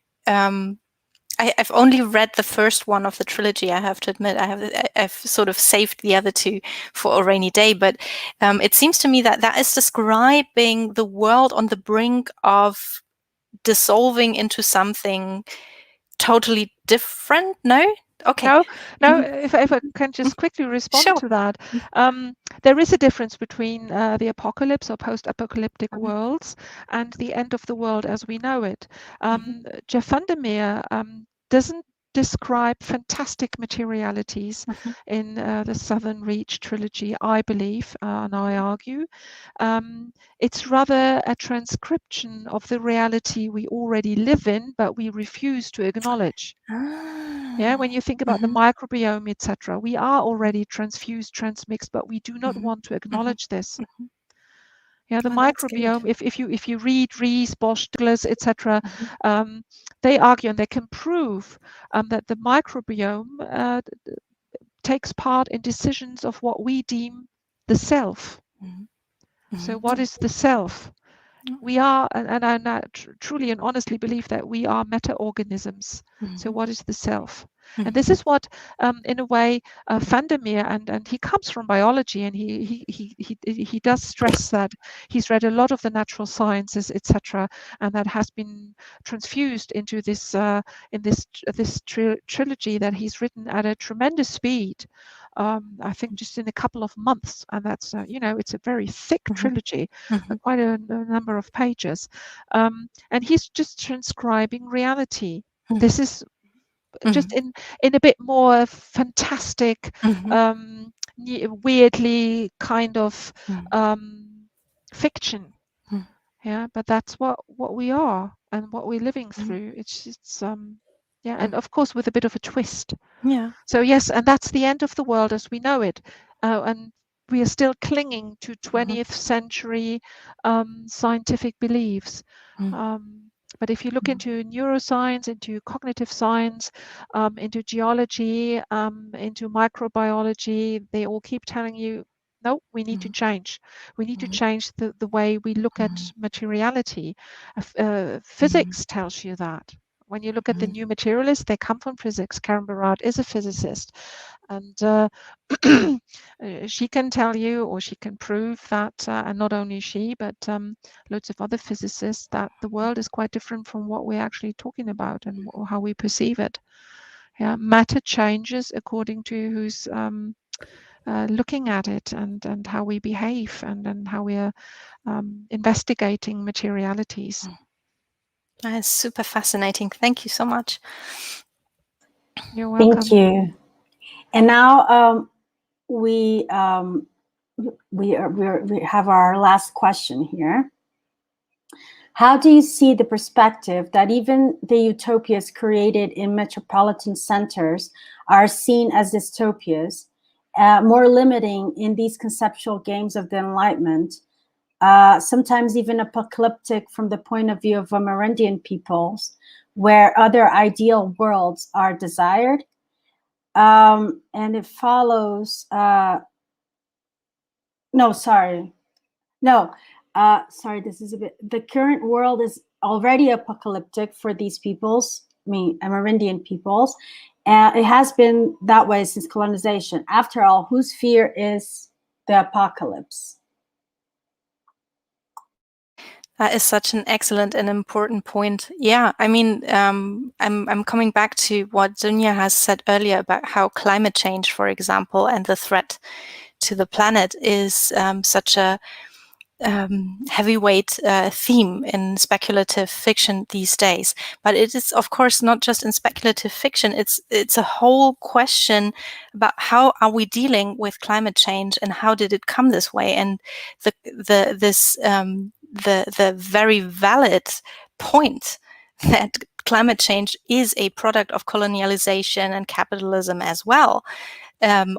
S3: I've only read the first one of the trilogy, I have to admit. I've sort of saved the other two for a rainy day, but it seems to me that is describing the world on the brink of dissolving into something totally different. No? Okay.
S2: No, if I can just quickly respond to that. There is a difference between the apocalypse or post-apocalyptic worlds and the end of the world as we know it. Jeff Vandermeer doesn't describe fantastic materialities in the Southern Reach trilogy, I believe, and I argue. It's rather a transcription of the reality we already live in, but we refuse to acknowledge. Yeah, when you think about the microbiome, etc., we are already transfused, transmixed, but we do not want to acknowledge this. Yeah, the microbiome. If you read Rees, Bosch, Douglas, etc., they argue and they can prove that the microbiome takes part in decisions of what we deem the self. So, what is the self? We are, and I truly and honestly believe that we are meta-organisms. So, what is the self? And this is what, in a way, Vandermeer, and he comes from biology, and he does stress that he's read a lot of the natural sciences, etc., and that has been transfused into this trilogy that he's written at a tremendous speed. I think just in a couple of months, and that's it's a very thick trilogy, quite a number of pages, and he's just transcribing reality. This is just in a bit more fantastic, weirdly kind of fiction. Yeah, but that's what we are and what we're living through. It's yeah, and of course with a bit of a twist.
S3: Yeah.
S2: So yes, and that's the end of the world as we know it, and we are still clinging to 20th century scientific beliefs. But if you look into neuroscience, into cognitive science, into geology, into microbiology, they all keep telling you, no, we need to change. We need to change the way we look at materiality. Physics tells you that. When you look at the new materialists, they come from physics. Karen Barad is a physicist. And she can tell you, or she can prove that, and not only she, but loads of other physicists, that the world is quite different from what we're actually talking about and how we perceive it. Yeah, matter changes according to who's looking at it, and how we behave, and how we are investigating materialities.
S3: That's super fascinating. Thank you so much.
S2: You're welcome.
S1: Thank you. And now we have our last question here. How do you see the perspective that even the utopias created in metropolitan centers are seen as dystopias, more limiting in these conceptual games of the Enlightenment, sometimes even apocalyptic from the point of view of Amerindian peoples, where other ideal worlds are desired? And it follows, this is a bit, the current world is already apocalyptic for these peoples, I mean, Amerindian peoples, And it has been that way since colonization. After all, whose fear is the apocalypse?
S3: That is such an excellent and important point. Yeah, I mean, I'm coming back to what Dunja has said earlier about how climate change, for example, and the threat to the planet is such a heavyweight theme in speculative fiction these days. But it is, of course, not just in speculative fiction. It's a whole question about how are we dealing with climate change and how did it come this way? And the very valid point that climate change is a product of colonialization and capitalism as well,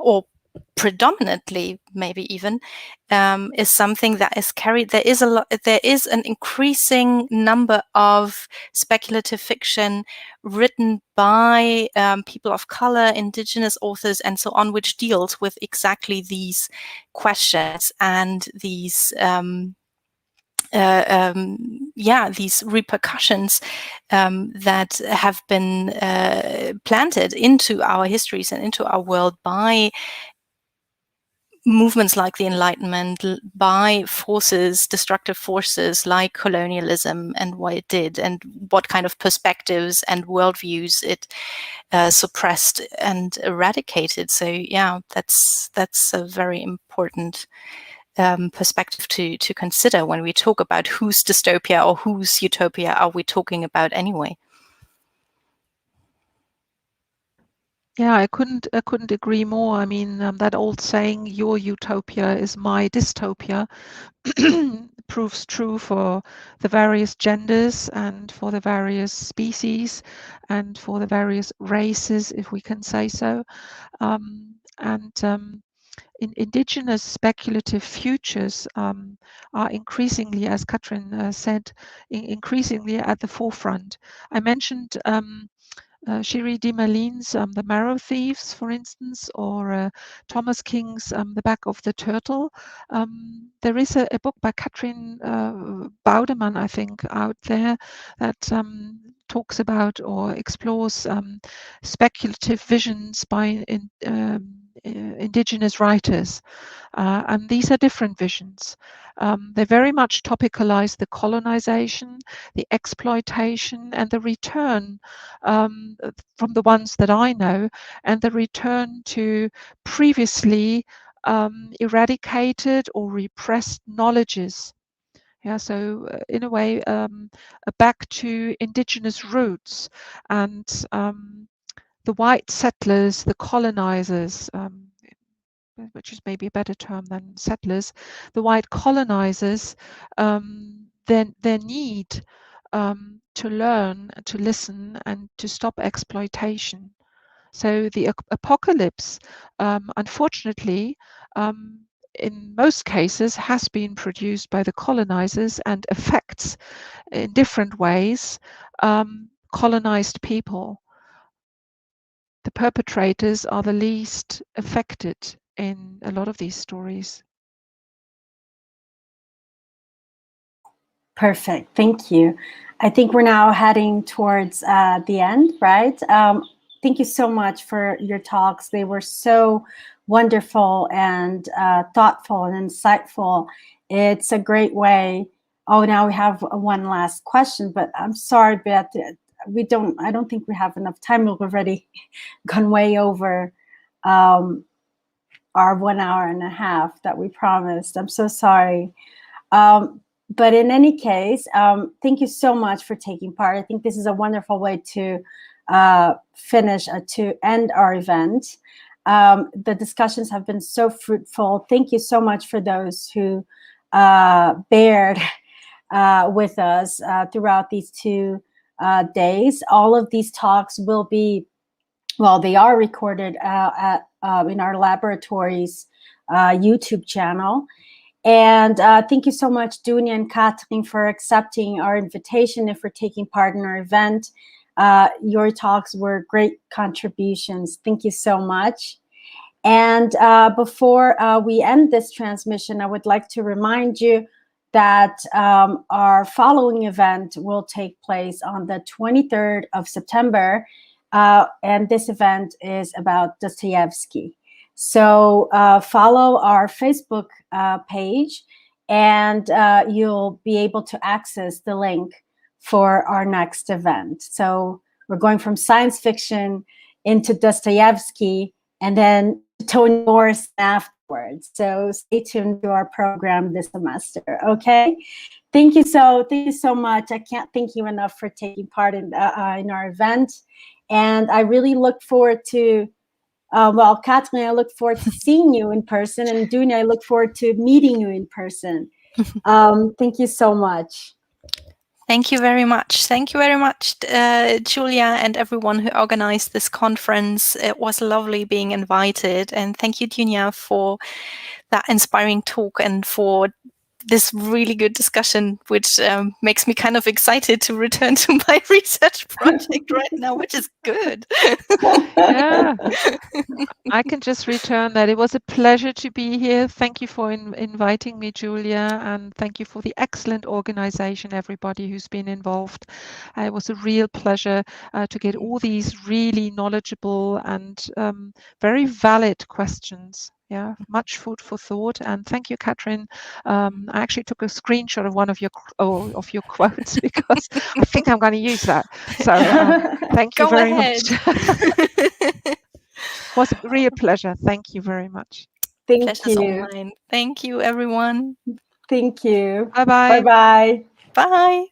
S3: or predominantly maybe even, is something that is carried. There is an increasing number of speculative fiction written by people of color, indigenous authors, and so on, which deals with exactly these questions and these these repercussions that have been planted into our histories and into our world by movements like the Enlightenment, by forces, destructive forces like colonialism and what it did and what kind of perspectives and worldviews it suppressed and eradicated. So yeah, that's a very important perspective to consider when we talk about whose dystopia or whose utopia are we talking about anyway.
S2: Yeah, I couldn't agree more. I mean, that old saying, "Your utopia is my dystopia," proves true for the various genders and for the various species and for the various races, if we can say so. Indigenous speculative futures are increasingly, as Kathrin said, increasingly at the forefront. I mentioned Shiri D. Malin's The Marrow Thieves, for instance, or Thomas King's The Back of the Turtle. There is a book by Kathrin Baudemann, I think, out there that talks about or explores speculative visions by indigenous writers. And these are different visions. They very much topicalize the colonization, the exploitation, and the return from the ones that I know, and the return to previously eradicated or repressed knowledges. Yeah, so in a way, back to indigenous roots and the white settlers, the colonizers, which is maybe a better term than settlers, the white colonizers, their need to learn, to listen, and to stop exploitation. So the apocalypse, unfortunately, in most cases, has been produced by the colonizers and affects in different ways colonized people. The perpetrators are the least affected in a lot of these stories.
S1: Perfect. Thank you. I think we're now heading towards the end, right? Thank you so much for your talks. They were so wonderful and thoughtful and insightful. It's a great way. Oh, now we have one last question, but I'm sorry, Beth. I don't think we have enough time. We've already gone way over our 1 hour and a half that we promised. I'm so sorry. But in any case, thank you so much for taking part. I think this is a wonderful way to to end our event. The discussions have been so fruitful. Thank you so much for those who bared with us throughout these 2 days. All of these talks will be, well, they are recorded in our laboratory's YouTube channel. And thank you so much, Dunja and Kathrin, for accepting our invitation and for taking part in our event. Your talks were great contributions. Thank you so much. And before we end this transmission, I would like to remind you that our following event will take place on the 23rd of September and this event is about Dostoevsky. So follow our Facebook page, and you'll be able to access the link for our next event. So we're going from science fiction into Dostoevsky, and then Toni Morrison afterwards. So stay tuned to our program this semester. Okay, thank you so much. I can't thank you enough for taking part in our event, and I really look forward to. Well, Kathrin, I look forward to seeing you in person, and Dunja, I look forward to meeting you in person. Thank you so much.
S3: Thank you very much. Thank you very much, Julia, and everyone who organized this conference. It was lovely being invited. And thank you, Dunja, for that inspiring talk and for this really good discussion, which makes me kind of excited to return to my research project right now, which is good.
S2: Yeah, I can just return that. It was a pleasure to be here. Thank you for inviting me, Julia, and thank you for the excellent organization, everybody who's been involved. It was a real pleasure to get all these really knowledgeable and very valid questions. Yeah, much food for thought, and thank you, Kathrin. I actually took a screenshot of one of your quotes because I think I'm going to use that. So thank you very much. It was a real pleasure. Thank you very much.
S1: Thank
S3: Pleasure's
S1: you.
S3: all mine. Thank you, everyone.
S1: Thank you.
S2: Bye-bye.
S1: Bye-bye.
S3: Bye.